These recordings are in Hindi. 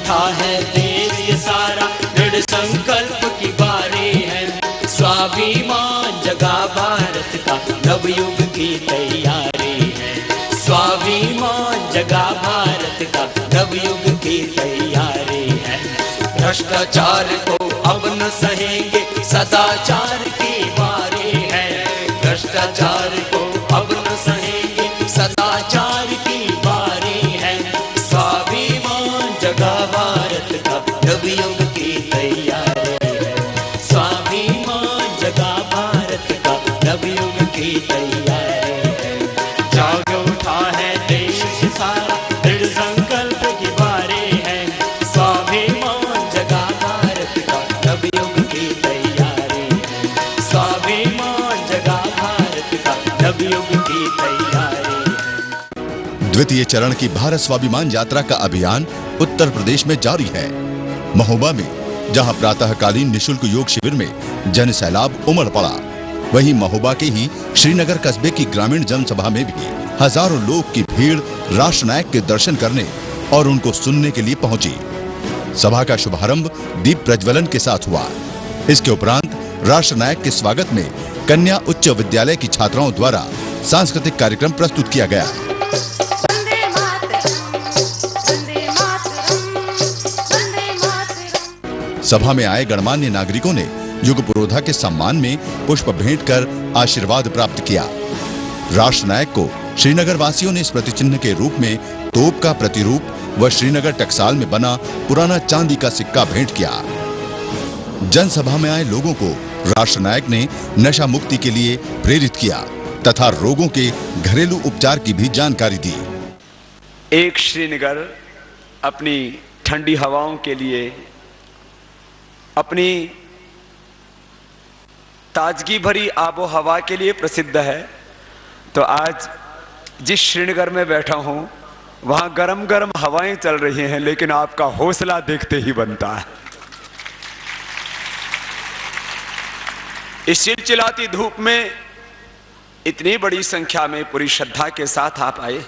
उठा है देश ये सारा, दृढ़ संकल्प की बारी है। स्वाभिमान जगा भारत का, नवयुग की तैयारी है। स्वाभिमान जगा भारत का, नवयुग की तैयारी है। भ्रष्टाचार को अब न सहेंगे, सदाचार की बारी है। भ्रष्टाचार को अब न सहेंगे, सदाचार की बारी है। स्वाभिमान जगा भारत का, नवयुग की तैयारी है। स्वाभिमान जगा भारत का, नवयुग की तैयारी है। जाग उठा है देश सारा, दृढ़ संकल्प की बारी है। स्वाभिमान जगा भारत का, नवयुग की तैयारी है। स्वाभिमान जगा भारत का, नवयुग की तैयारी है। द्वितीय चरण की भारत स्वाभिमान यात्रा का अभियान उत्तर प्रदेश में जारी है। महोबा में जहां प्रातःकालीन निशुल्क योग शिविर में जन सैलाब उमड़ पड़ा, वहीं महोबा के ही श्रीनगर कस्बे की ग्रामीण जनसभा में भी हजारों लोग की भीड़ राष्ट्रनायक के दर्शन करने और उनको सुनने के लिए पहुंची। सभा का शुभारंभ दीप प्रज्वलन के साथ हुआ। इसके उपरांत राष्ट्रनायक के स्वागत में कन्या उच्च विद्यालय की छात्राओं द्वारा सांस्कृतिक कार्यक्रम प्रस्तुत किया गया। सभा में आए गणमान्य नागरिकों ने युग पुरोधा के सम्मान में पुष्प भेंट कर आशीर्वाद प्राप्त किया। राष्ट्रनायक को श्रीनगर वासियों ने स्मृति चिन्ह के रूप में तोप का प्रतिरूप व श्रीनगर टकसाल में बना पुराना चांदी का सिक्का भेंट किया। जनसभा में आए लोगों को राष्ट्रनायक ने नशा मुक्ति के लिए प्रेरित किया तथा रोगों के घरेलू उपचार की भी जानकारी दी। एक श्रीनगर अपनी ठंडी हवाओं के लिए, अपनी ताजगी भरी आबो हवा के लिए प्रसिद्ध है। तो आज जिस श्रीनगर में बैठा हूं वहां गरम गरम हवाएं चल रही हैं, लेकिन आपका हौसला देखते ही बनता है। इस चिलचिलाती धूप में इतनी बड़ी संख्या में पूरी श्रद्धा के साथ आप आए।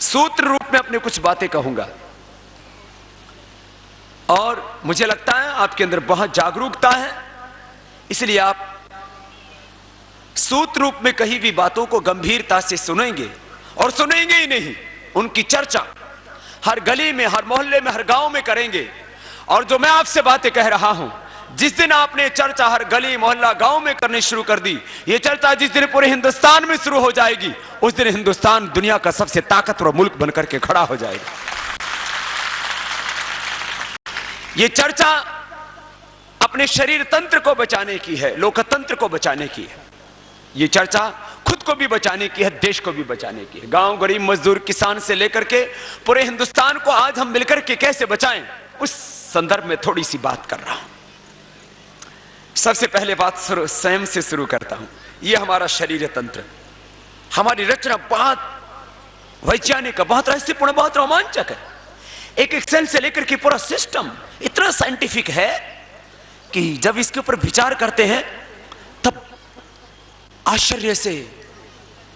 सूत्र रूप में अपने कुछ बातें कहूंगा और मुझे लगता है आपके अंदर बहुत जागरूकता है, इसलिए आप सूत्र रूप में कही भी बातों को गंभीरता से सुनेंगे। और सुनेंगे ही नहीं, उनकी चर्चा हर गली में, हर मोहल्ले में, हर गांव में करेंगे। और जो मैं आपसे बातें कह रहा हूं, जिस दिन आपने चर्चा हर गली मोहल्ला गांव में करनी शुरू कर दी, ये चर्चा जिस दिन पूरे हिंदुस्तान में शुरू हो जाएगी, उस दिन हिंदुस्तान दुनिया का सबसे ताकतवर मुल्क बनकर के खड़ा हो जाएगा। ये चर्चा अपने शरीर तंत्र को बचाने की है, लोकतंत्र को बचाने की है। ये चर्चा खुद को भी बचाने की है, देश को भी बचाने की है। गांव, गरीब, मजदूर, किसान से लेकर के पूरे हिंदुस्तान को आज हम मिलकर के कैसे बचाएं, उस संदर्भ में थोड़ी सी बात कर रहा हूं। सबसे पहले बात स्वयं से शुरू करता हूं। यह हमारा शरीर तंत्र, हमारी रचना बहुत वैज्ञानिक, बहुत रहस्यपूर्ण, बहुत रोमांचक है। एक एक सेल से लेकर के पूरा सिस्टम इतना साइंटिफिक है कि जब इसके ऊपर विचार करते हैं तब आश्चर्य से,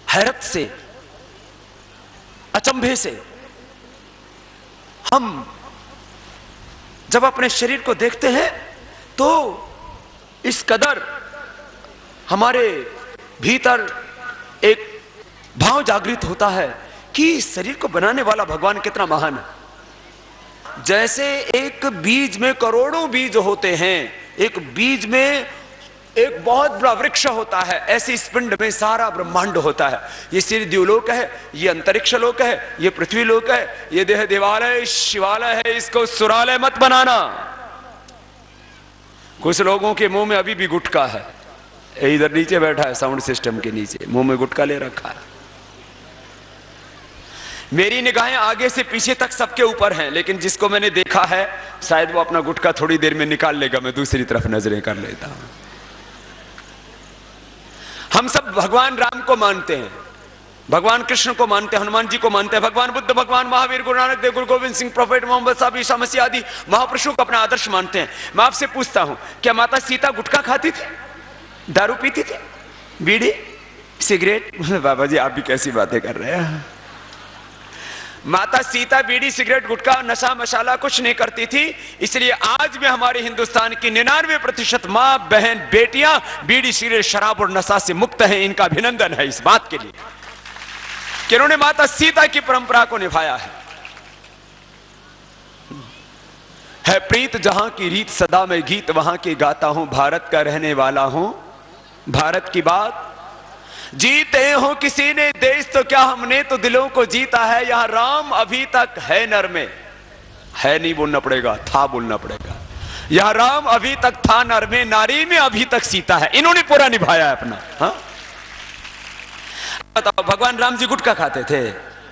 हैरत से, अचंभे से हम जब अपने शरीर को देखते हैं तो इस कदर हमारे भीतर एक भाव जागृत होता है कि शरीर को बनाने वाला भगवान कितना महान है। जैसे एक बीज में करोड़ों बीज होते हैं, एक बीज में एक बहुत बड़ा वृक्ष होता है, ऐसे इस पिंड में सारा ब्रह्मांड होता है। ये शरीर द्युलोक है, ये अंतरिक्ष लोक है, ये पृथ्वी लोक है, ये देह देवालय शिवालय है। इसको सुरालय मत बनाना। कुछ लोगों के मुंह में अभी भी गुटखा है, इधर नीचे बैठा है साउंड सिस्टम के नीचे, मुंह में गुटखा ले रखा है। मेरी निगाहें आगे से पीछे तक सबके ऊपर हैं, लेकिन जिसको मैंने देखा है शायद वो अपना गुटखा थोड़ी देर में निकाल लेगा, मैं दूसरी तरफ नजरें कर लेता हूं। हम सब भगवान राम को मानते हैं, भगवान कृष्ण को मानते हैं, हनुमान जी को मानते हैं, भगवान बुद्ध, भगवान महावीर, गुरु नानक देव, गुरु गोविंद सिंह, प्रोफेट मोहम्मद साहब, ईसा मसीह आदि महापुरुषों को अपना आदर्श मानते हैं। मैं आपसे पूछता हूं, क्या माता सीता गुटखा खाती थी, दारू पीती थी, बीड़ी, सिगरेट? बाबा जी आप भी कैसी बातें कर रहे हैं। माता सीता बीड़ी सिगरेट गुटखा नशा मसाला कुछ नहीं करती थी, इसलिए आज भी हमारे हिंदुस्तान की 99% मां बहन बेटियां बीड़ी सिगरेट शराब और नशा से मुक्त हैं। इनका अभिनंदन है इस बात के लिए कि इन्होंने माता सीता की परंपरा को निभाया है प्रीत जहां की रीत सदा में गीत वहां की गाता हूं, भारत का रहने वाला हूं, भारत की बात जीते हो किसी ने देश तो क्या हमने तो दिलों को जीता है, यहां राम अभी तक है नर में, है नहीं बोलना पड़ेगा, था बोलना पड़ेगा, यहां राम अभी तक था नर में, नारी में अभी तक सीता है। इन्होंने पूरा निभाया है अपना। हाँ बताओ, भगवान राम जी गुटखा खाते थे,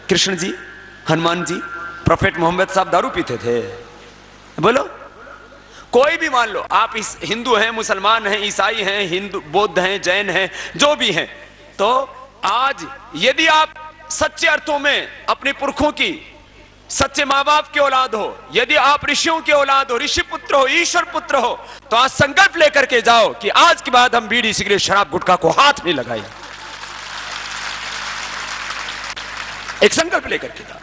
कृष्ण जी, हनुमान जी, प्रोफेट मोहम्मद साहब दारू पीते थे? बोलो, कोई भी मान लो, आप इस हिंदू हैं, मुसलमान हैं, ईसाई हैं, हिंदू बौद्ध हैं, जैन हैं, जो भी हैं, तो आज यदि आप सच्चे अर्थों में अपने पुरखों की, सच्चे माँ बाप की औलाद हो, यदि आप ऋषियों की औलाद हो, ऋषि पुत्र हो, ईश्वर पुत्र हो, तो आज संकल्प लेकर के जाओ कि आज के बाद हम बीड़ी सिगरेट शराब गुटखा को हाथ नहीं लगाएंगे। एक संकल्प लेकर के जाओ।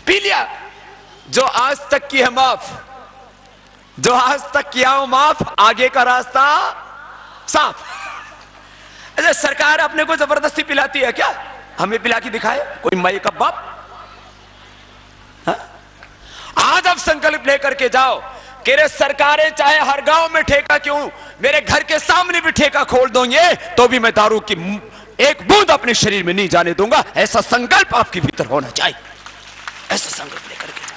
पी लिया, जो आज तक की है माफ, जो आज तक किया हो माफ, आगे का रास्ता साफ। अच्छा, सरकार अपने को जबरदस्ती पिलाती है क्या? हमें पिला के दिखाए कोई माई का बाप। हा? आज अब संकल्प लेकर के जाओ कि रे सरकारें चाहे हर गांव में ठेका क्यों, मेरे घर के सामने भी ठेका खोल दोगे तो भी मैं दारू की एक बूंद अपने शरीर में नहीं जाने दूंगा। ऐसा संकल्प आपके भीतर होना चाहिए, ऐसा संकल्प लेकर के।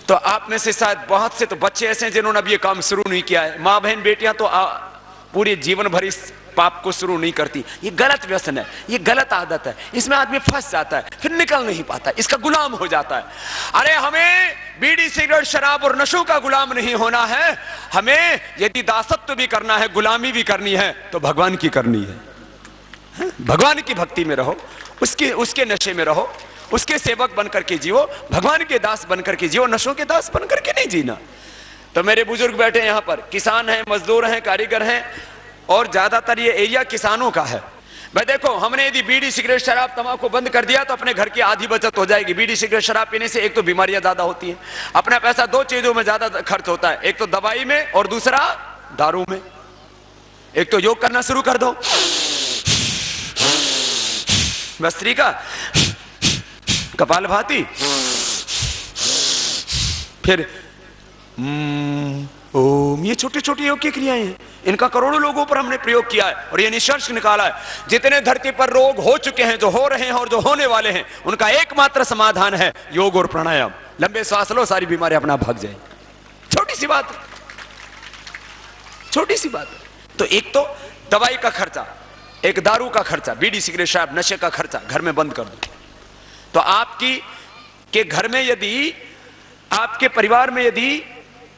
तो आप में से शायद बहुत से तो बच्चे ऐसे हैं जिन्होंने अब ये काम शुरू नहीं किया है। मां बहन बेटियां तो पूरे जीवन भर इस पाप को शुरू नहीं करती। ये गलत व्यसन है, ये गलत आदत है, इसमें आदमी फंस जाता है, फिर निकल नहीं पाता, इसका गुलाम हो जाता है। अरे हमें बीड़ी सिगरेट शराब और नशों का गुलाम नहीं होना है। हमें यदि दासत्व भी करना है, गुलामी भी करनी है, तो भगवान की करनी है। भगवान की भक्ति में रहो, उसके नशे में रहो, उसके सेवक बनकर के जियो, भगवान के दास बनकर के जियो, नशों के दास बनकर के नहीं जीना। तो मेरे बुजुर्ग बैठे यहां पर, किसान हैं, मजदूर हैं, कारीगर हैं, और ज्यादातर ये एरिया किसानों का है। भाई देखो, हमने यदि बीड़ी सिगरेट शराब तंबाकू बंद कर दिया तो अपने घर की आधी बचत हो जाएगी। बीड़ी सिगरेट शराब पीने से एक तो बीमारियां ज्यादा होती हैं, अपना पैसा दो चीजों में ज्यादा खर्च होता है, एक तो दवाई में और दूसरा दारू में। एक तो योग करना शुरू कर दो, भस्त्रिका, कपालभाति, फिर ओम, ये छोटी छोटी योग की क्रियाएं हैं। इनका करोड़ों लोगों पर हमने प्रयोग किया है और ये निष्कर्ष निकाला है, जितने धरती पर रोग हो चुके हैं, जो हो रहे हैं और जो होने वाले हैं, उनका एकमात्र समाधान है योग और प्राणायाम। लंबे सांस लो, सारी बीमारी अपना भाग जाएगी। छोटी सी बात, छोटी सी बात। तो एक तो दवाई का खर्चा, एक दारू का खर्चा, बीड़ी सिगरेट शराब नशे का खर्चा घर में बंद कर दो। तो आपकी के घर में यदि, आपके परिवार में यदि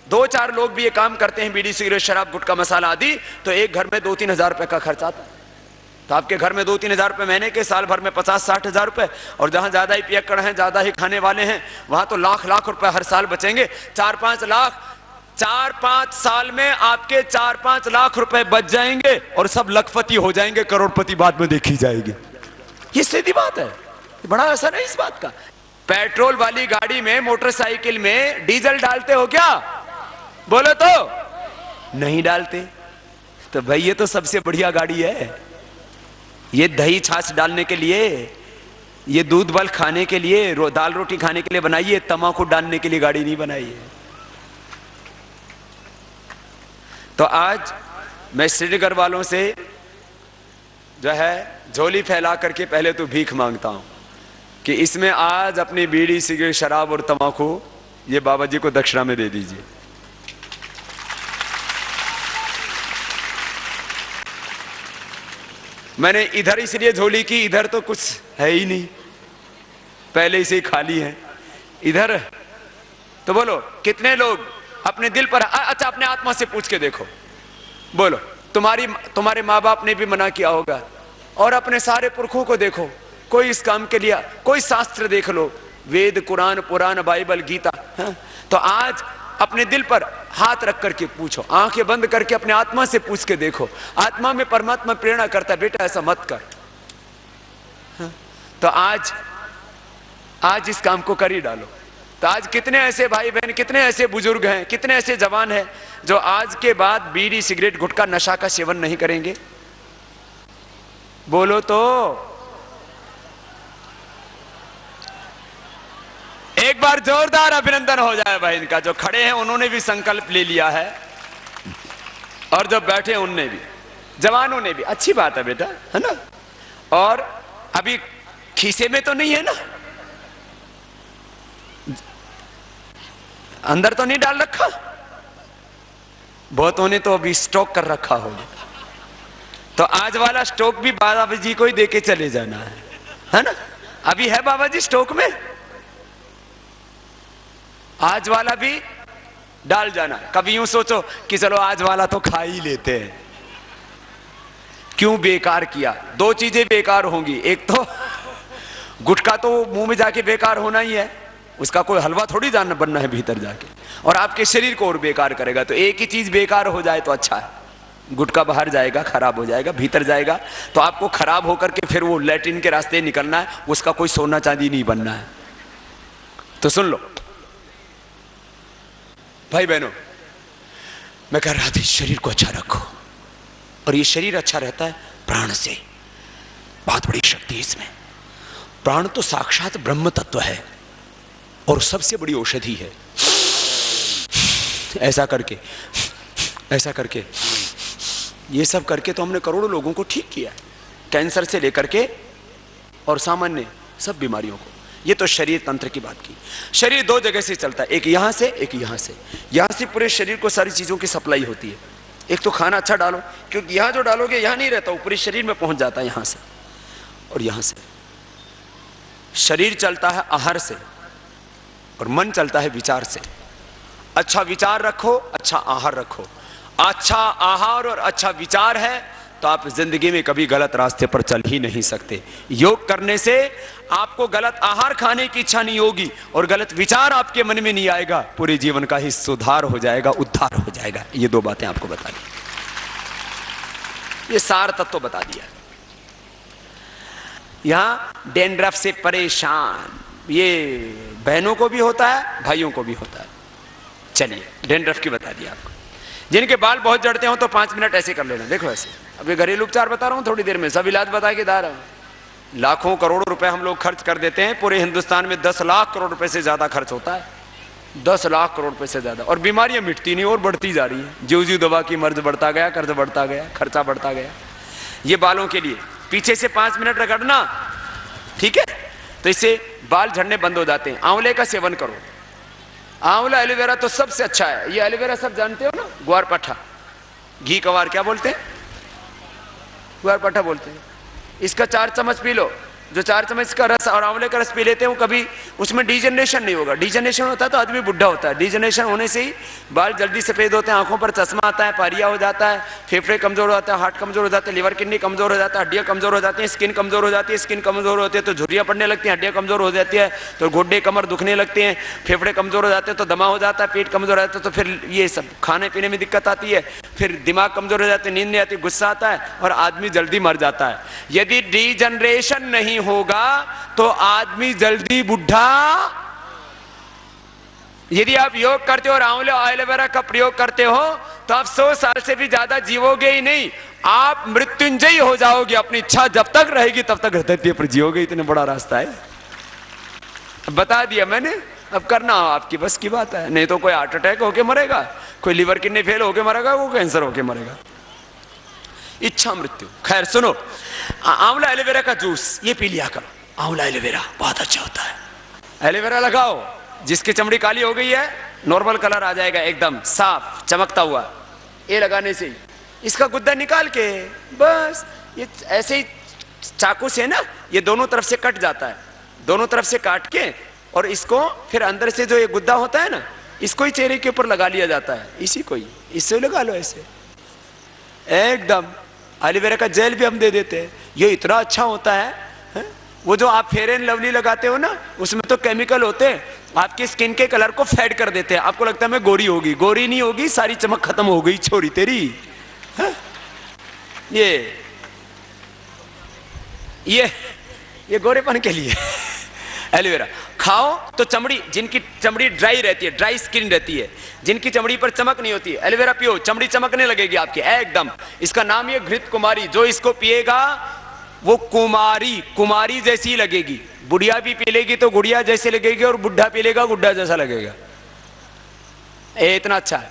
2-4 लोग भी ये काम करते हैं, बीड़ी सिगरेट शराब गुटखा मसाला आदि, तो एक घर में 2-3 हजार रुपए का खर्च आता है। तो आपके घर में 2-3 हजार रुपए महीने के, साल भर में 50-60 हजार रुपए, और जहां ज्यादा ही पियक्कड़ हैं, ज्यादा ही खाने वाले हैं, वहां तो लाख रुपए हर साल बचेंगे। 4-5 लाख, 4-5 साल में आपके 4-5 लाख रुपए बच जाएंगे और सब लखपति हो जाएंगे, करोड़पति बाद में देखी जाएगी। ये सीधी बात है, बड़ा असर है इस बात का। पेट्रोल वाली गाड़ी में, मोटरसाइकिल में डीजल डालते हो क्या? बोलो तो नहीं डालते। तो भाई ये तो सबसे बढ़िया गाड़ी है। ये दही छाछ डालने के लिए, ये दूध बल खाने के लिए, दाल रोटी खाने के लिए बनाई है, तम्बाकू डालने के लिए गाड़ी नहीं बनाई है। तो आज मैं श्रीनगर वालों से जो है झोली फैला करके पहले तो भीख मांगता हूं कि इसमें आज अपनी बीड़ी सिगरेट शराब और तम्बाकू ये बाबा जी को दक्षिणा में दे दीजिए। मैंने इधर इसलिए झोली की, इधर तो कुछ है ही नहीं, पहले से ही खाली है। इधर तो बोलो कितने लोग अपने दिल पर, अच्छा अपने आत्मा से पूछ के देखो, बोलो तुम्हारे माँ बाप ने भी मना किया होगा, और अपने सारे पुरखों को देखो, कोई इस काम के लिए, कोई शास्त्र देख लो, वेद, कुरान, पुराण, बाइबल, गीता, तो आज अपने दिल पर हाथ रख करके पूछो, आंखें बंद करके अपने आत्मा से पूछ के देखो। आत्मा में परमात्मा प्रेरणा करता है, बेटा ऐसा मत कर। तो आज आज इस काम को कर ही डालो। तो आज कितने ऐसे भाई बहन, कितने ऐसे बुजुर्ग हैं, कितने ऐसे जवान हैं जो आज के बाद बीड़ी सिगरेट गुटखा नशा का सेवन नहीं करेंगे? बोलो तो। एक बार जोरदार अभिनंदन हो जाए भाई इनका। जो खड़े हैं उन्होंने भी संकल्प ले लिया है और जो बैठे उनने भी, जवानों ने भी। अच्छी बात है बेटा, है ना। और अभी खीसे में तो नहीं है ना, अंदर तो नहीं डाल रखा? बहुतों ने तो अभी स्टॉक कर रखा होगा। तो आज वाला स्टॉक भी बाबा जी को ही देके चले जाना है ना। अभी है बाबा जी स्टॉक में, आज वाला भी डाल जाना। कभी यूं सोचो कि चलो आज वाला तो खा ही लेते हैं, क्यों बेकार किया? दो चीजें बेकार होंगी, एक तो गुटखा तो मुंह में जाके बेकार होना ही है, उसका कोई हलवा थोड़ी जानना बनना है भीतर जाके, और आपके शरीर को और बेकार करेगा। तो एक ही चीज बेकार हो जाए तो अच्छा है। गुटखा बाहर जाएगा, खराब हो जाएगा, भीतर जाएगा तो आपको खराब होकर के फिर वो लैट्रिन के रास्ते निकलना है, उसका कोई सोना चांदी नहीं बनना है। तो सुन लो भाई बहनों, मैं कह रहा था शरीर को अच्छा रखो, और ये शरीर अच्छा रहता है प्राण से। बहुत बड़ी शक्ति है इसमें। प्राण तो साक्षात ब्रह्म तत्व है और सबसे बड़ी औषधि है। ऐसा करके, ऐसा करके, ये सब करके तो हमने करोड़ों लोगों को ठीक किया है, कैंसर से लेकर के और सामान्य सब बीमारियों को। ये तो शरीर तंत्र की बात की। शरीर दो जगह से चलता है, एक यहां से, एक यहां से। यहां से पूरे शरीर को सारी चीजों की सप्लाई होती है। एक तो खाना अच्छा डालो, क्योंकि यहां जो डालोगे यहां नहीं रहता, वो पूरे शरीर में पहुंच जाता है यहां से और यहां से। शरीर चलता है आहार से और मन चलता है विचार से। अच्छा विचार रखो, अच्छा आहार रखो। अच्छा आहार और अच्छा विचार है तो आप जिंदगी में कभी गलत रास्ते पर चल ही नहीं सकते। योग करने से आपको गलत आहार खाने की इच्छा नहीं होगी और गलत विचार आपके मन में नहीं आएगा। पूरे जीवन का ही सुधार हो जाएगा, उद्धार हो जाएगा। ये दो बातें आपको बता दी, ये सार तत्व बता दिया। यहां डैंड्रफ से परेशान ये बहनों को भी होता है, भाइयों को भी होता है। चलिए डैंड्रफ की बता दिया आपको। जिनके बाल बहुत जड़ते हो तो 5 मिनट ऐसे कर लेना। देखो ऐसे, अभी घरेलू उपचार बता रहा हूं, थोड़ी देर में सब इलाज बता के दा रहा हूं। लाखों करोड़ों रुपए हम लोग खर्च कर देते हैं। पूरे हिंदुस्तान में 10 लाख करोड़ रुपए से ज्यादा खर्च होता है, 10 लाख करोड़ रुपए से ज्यादा। और बीमारियां मिटती नहीं और बढ़ती जा रही है। ज्यों ज्यों दवा की मर्ज बढ़ता गया, कर्ज बढ़ता गया, खर्चा बढ़ता गया। ये बालों के लिए पीछे से 5 मिनट रगड़ना, ठीक है, तो इससे बाल झड़ने बंद हो जाते हैं। आंवले का सेवन करो। आंवला एलोवेरा तो सबसे अच्छा है। ये एलोवेरा सब जानते हो ना, ग्वारपाठा, घी कवार क्या बोलते हैं, ग्वारपाठा बोलते हैं। इसका 4 चम्मच पी लो। जो 4 चम्मच का रस और आंवले का रस पी लेते हैं वो कभी उसमें डिजनरेशन नहीं होगा। डिजनरेशन होता है तो आदमी बुढ़ा होता है। डिजनरेशन होने से ही बाल जल्दी सफेद होते हैं, आंखों पर चश्मा आता है, पारिया हो जाता है, फेफड़े कमजोर हो जाता है, हार्ट कमजोर हो जाता है, लिवर किडनी कमजोर हो जाता है, हड्डियां कमजोर हो जाती है, स्किन कमजोर हो जाती है। स्किन कमजोर होती है तो झुर्रियां पड़ने लगती हैं, हड्डियां कमजोर हो जाती है तो गोड्डे कमर दुखने लगते हैं, फेफड़े कमजोर हो जाते हैं तो दमा हो जाता है, पेट कमजोर हो जाता है तो फिर ये सब खाने पीने में दिक्कत आती है, फिर दिमाग कमजोर हो जाते, नींद नहीं आती, गुस्सा आता है और आदमी जल्दी मर जाता है। यदि डिजनरेशन नहीं होगा तो आदमी जल्दी बुढ़ा। यदि आप योग करते हो और आंवले एलोवेरा का प्रयोग करते हो तो आप 100 साल से भी ज्यादा जीवोगे ही नहीं, आप मृत्युंजयी हो जाओगे। अपनी इच्छा जब तक रहेगी तब तक हृदय पर जियोगे। इतने बड़ा रास्ता है, बता दिया मैंने। अब करना आपकी बस की बात है। नहीं तो कोई हार्ट अटैक होके मरेगा, कोई लिवर किडनी फेल होके मरेगा, वो कैंसर होके मरेगा। इच्छा मृत्यु। खैर सुनो, आंवला एलोवेरा का जूस ये पी लिया करो। आंवला एलोवेरा बहुत अच्छा होता है। एलोवेरा लगाओ, जिसकी चमड़ी काली हो गई है नॉर्मल कलर आ जाएगा, एकदम साफ चमकता हुआ। ये लगाने से ही इसका गुद्दा निकाल के बस ये ऐसे ही चाकू से ना ये दोनों तरफ से कट जाता है। दोनों तरफ से काट के और इसको फिर अंदर से जो ये गुद्दा होता है ना, इसको ही चेहरे के ऊपर लगा लिया जाता है। इसी को ही इससे लगा लो ऐसे एकदम। एलोवेरा का जेल भी हम दे देते हैं, ये इतना अच्छा होता है। वो जो आप फेयर एंड लवली लगाते हो ना, उसमें तो केमिकल होते हैं, आपके स्किन के कलर को फेड कर देते हैं। आपको लगता है मैं गोरी होगी, गोरी नहीं होगी, सारी चमक खत्म हो गई छोरी तेरी। ये गोरेपन के लिए एलोवेरा खाओ तो चमड़ी, जिनकी चमड़ी ड्राई रहती है, ड्राई स्किन रहती है, जिनकी चमड़ी पर चमक नहीं होती है, एलोवेरा पियो, चमड़ी चमकने लगेगी आपकी एकदम। इसका नाम है घृत कुमारी। जो इसको पिएगा वो कुमारी जैसी लगेगी। बुढ़िया भी पी लेगी तो गुड़िया जैसी लगेगी, और बुढ़ा पी लेगा गुड्ढा जैसा लगेगा। इतना अच्छा है।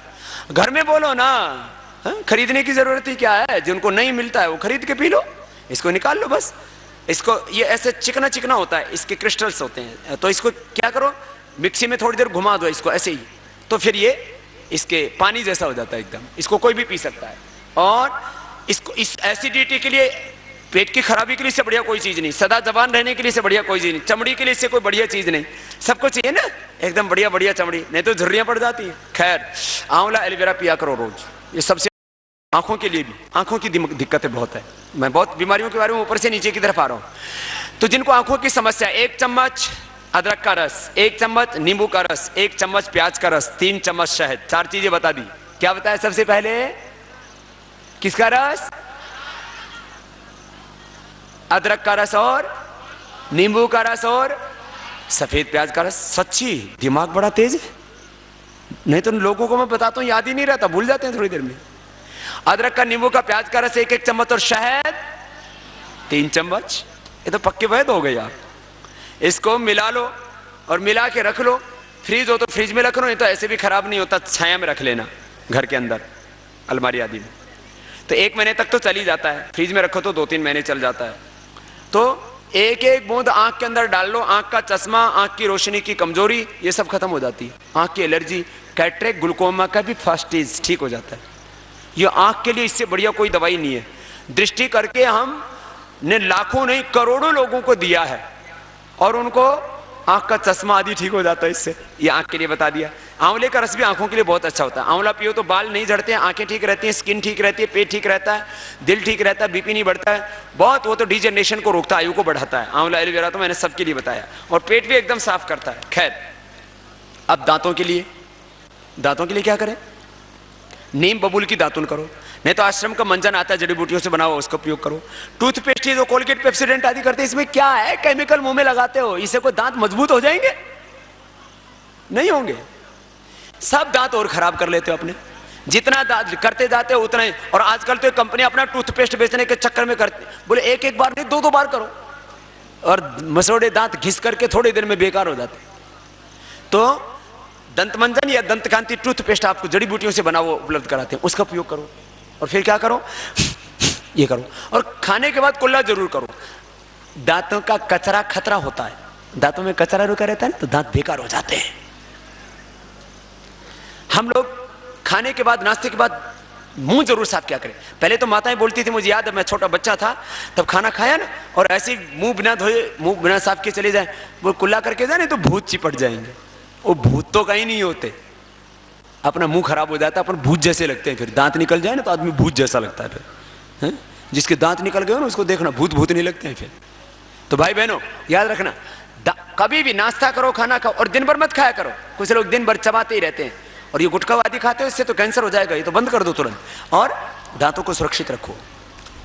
घर में बोलो ना, खरीदने की जरूरत ही क्या है? जिनको नहीं मिलता है वो खरीद के पी लो, इसको निकाल लो बस। इसको ये ऐसे चिकना चिकना होता है, इसके क्रिस्टल्स होते हैं, तो इसको क्या करो, मिक्सी में थोड़ी देर घुमा दो इसको ऐसे ही, तो फिर ये इसके पानी जैसा हो जाता है एकदम। इसको कोई भी पी सकता है। और इसको इस एसिडिटी के लिए, पेट की खराबी के लिए इससे बढ़िया कोई चीज नहीं, सदा जवान रहने के लिए इससे बढ़िया कोई चीज नहीं, चमड़ी के लिए इससे कोई बढ़िया चीज नहीं। सबको चाहिए ना एकदम बढ़िया बढ़िया चमड़ी, नहीं तो झुर्रियां पड़ जाती है। खैर, आंवला एलोवेरा पिया करो रोज, ये सबसे। आंखों के लिए भी, आंखों की दिक्कतें बहुत है। मैं बहुत बीमारियों के बारे में ऊपर से नीचे की तरफ आ रहा हूं। तो जिनको आंखों की समस्या, 1 चम्मच अदरक का रस, 1 चम्मच नींबू का रस, 1 चम्मच प्याज का रस, 3 चम्मच शहद। 4 चीजें बता दी। क्या बताया सबसे पहले? किसका रस? अदरक का रस और नींबू का रस और सफेद प्याज का रस। सच्ची दिमाग बड़ा तेज है, नहीं तो लोगों को मैं बताता हूं याद ही नहीं रहता, भूल जाते हैं थोड़ी देर में। अदरक का, नींबू का, प्याज का रस 1-1 चम्मच और शहद 3 चम्मच। ये तो पक्के वैद हो गए आप। इसको मिला लो और मिला के रख लो। फ्रीज हो तो फ्रिज में रख लो, नहीं तो ऐसे भी खराब नहीं होता, छाया में रख लेना घर के अंदर, अलमारी आदि में। तो 1 महीने तक तो चल ही जाता है, फ्रिज में रखो तो 2-3 महीने चल जाता है। तो 1-1 बूंद आंख के अंदर डाल लो। आंख का चश्मा, आंख की रोशनी की कमजोरी, ये सब खत्म हो जाती है। आंख की एलर्जी, कैटरेक्ट, ग्लूकोमा का भी फर्स्ट स्टेज ठीक हो जाता है। ये आंख के लिए इससे बढ़िया कोई दवाई नहीं है। दृष्टि करके हमने लाखों नहीं करोड़ों लोगों को दिया है, और उनको आंख का चश्मा आदि ठीक हो जाता है इससे। ये आंख के लिए बता दिया। आंवले का रस भी आंखों के लिए बहुत अच्छा होता है। आंवला पियो तो बाल नहीं झड़ते हैं, आंखें ठीक रहती हैं, स्किन ठीक रहती है, पेट ठीक रहता है, दिल ठीक रहता है, बीपी नहीं बढ़ता है बहुत। वो तो डिजेनरेशन को रोकता है, आयु को बढ़ाता है। आंवला एलोवेरा तो मैंने सबके लिए बताया, और पेट भी एकदम साफ करता है। खैर, अब दांतों के लिए क्या करें? नीम बबूल की दातुन करो, नहीं तो आश्रम का मंजन आता है जड़ी बूटियों से बना हुआ, उसका उपयोग करो। टूथपेस्ट जो कोलगेट, पेप्सोडेंट आदि करते हैं, इसमें क्या है? केमिकल मुंह में लगाते हो, इससे कोई दांत मजबूत हो जाएंगे? नहीं होंगे। सब दांत और खराब कर लेते हो अपने। जितना दांत करते जाते हो उतना ही। और आजकल तो कंपनी अपना टूथपेस्ट बेचने के चक्कर में करते, बोले 1-1 बार नहीं 2-2 बार करो, और मसोड़े दांत घिस करके थोड़ी देर में बेकार हो जाते। तो दंतमंजन या दंतकांति टूथपेस्ट आपको जड़ी बूटियों से बना हुआ उपलब्ध कराते हैं, उसका उपयोग करो। और फिर क्या करो? ये करो। और खाने के बाद कुल्ला जरूर करो। दांतों का कचरा खतरा होता है, दांतों में कचरा रुका रहता है ना, तो दांत बेकार हो जाते हैं। हम लोग खाने के बाद, नाश्ते के बाद मुंह जरूर साफ क्या करें। पहले तो माताएं बोलती थी, मुझे याद है मैं छोटा बच्चा था तब खाना खाया ना, और ऐसे मुंह बिना धोए, मुंह बिना साफ के चले जाए, वो कुल्ला करके जाए, नहीं तो भूत चिपट जाएंगे। वो भूत तो कहीं नहीं होते, अपना मुंह खराब हो जाता है, अपन भूत जैसे लगते हैं। फिर दांत निकल जाए ना तो आदमी भूत जैसा लगता है। फिर जिसके दांत निकल गए ना उसको देखना, भूत नहीं लगते हैं फिर। तो भाई बहनों याद रखना, कभी भी नाश्ता करो, खाना खाओ, और दिन भर मत खाया करो। कुछ लोग दिन भर चबाते ही रहते हैं, और ये गुटखा आदि खाते हो, इससे तो कैंसर हो जाएगा, ये तो बंद कर दो तुरंत। और दांतों को सुरक्षित रखो,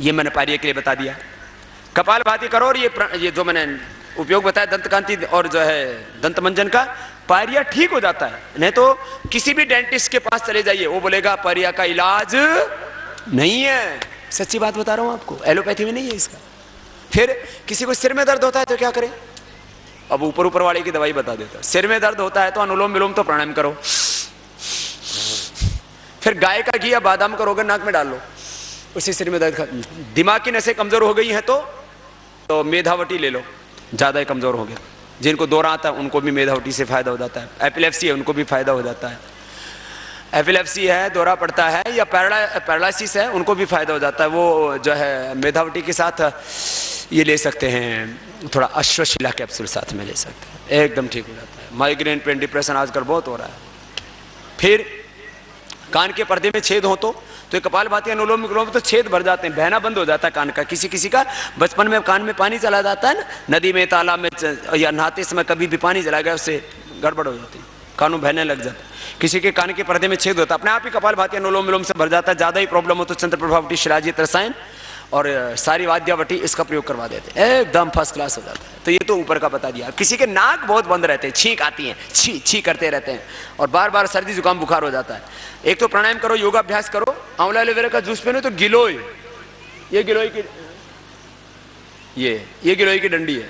ये मैंने पायरिया के लिए बता दिया। कपालभाति करो, और ये जो मैंने उपयोग बताया दंतकांति और जो है दंतमंजन का, पायरिया ठीक हो जाता है। नहीं तो किसी भी डेंटिस्ट के पास चले जाइए, वो बोलेगा पायरिया का इलाज नहीं है। सच्ची बात बता रहा हूं आपको, एलोपैथी में नहीं है इसका। फिर किसी को सिर में दर्द होता है तो क्या करें? अब ऊपर वाले की दवाई बता देता है। सिर में दर्द होता है तो अनुलोम विलोम तो प्राणायाम करो। फिर गाय का घी या बादाम का रोगन नाक में डाल लो, उसी सिर में दर्द। दिमाग की नसें कमजोर हो गई हैं तो मेधावटी ले लो, ज्यादा ही कमजोर हो गया। जिनको दौरा आता है उनको भी मेधावटी से फायदा हो जाता है। एपिलेप्सी है उनको भी फायदा हो जाता है। एपिलेप्सी है, दौरा पड़ता है, या पैरालिसिस है, उनको भी फायदा हो जाता है। वो जो है मेधावटी के साथ ये ले सकते हैं, थोड़ा अश्वशिला कैप्सूल साथ में ले सकते हैं, एकदम ठीक हो जाता है। माइग्रेन, पेन, डिप्रेशन आजकल बहुत हो रहा है। फिर कान के पर्दे में छेद हो तो कपालभाति अनुलोम विलोम तो छेद भर जाते हैं, बहना बंद हो जाता है कान का। किसी का बचपन में कान में पानी चला जाता है ना, नदी में, तालाब में, या नहाते समय कभी भी पानी चला गया, उससे गड़बड़ हो जाती है, कानों बहने लग जाता है। किसी के कान के पर्दे में छेद होता है, अपने आप ही कपालभाति अनुलोम विलोम से भर जाता है। ज्यादा ही प्रॉब्लम हो तो चंद्र प्रभावटी शिलाजित रसायन और सारी वाद्यावटी इसका प्रयोग करवा देते हैं, एकदम फर्स्ट क्लास हो जाता है। तो ये तो ऊपर का बता दिया। किसी के नाक बहुत बंद रहते हैं, छींक आती है, छी छी करते रहते हैं और बार बार सर्दी जुकाम बुखार हो जाता है। एक तो प्राणायाम करो, योगाभ्यास करो, आंवला एलोवेरा का जूस पियो, तो गिलोय, ये गिलोय की, ये गिलोय की डंडी है,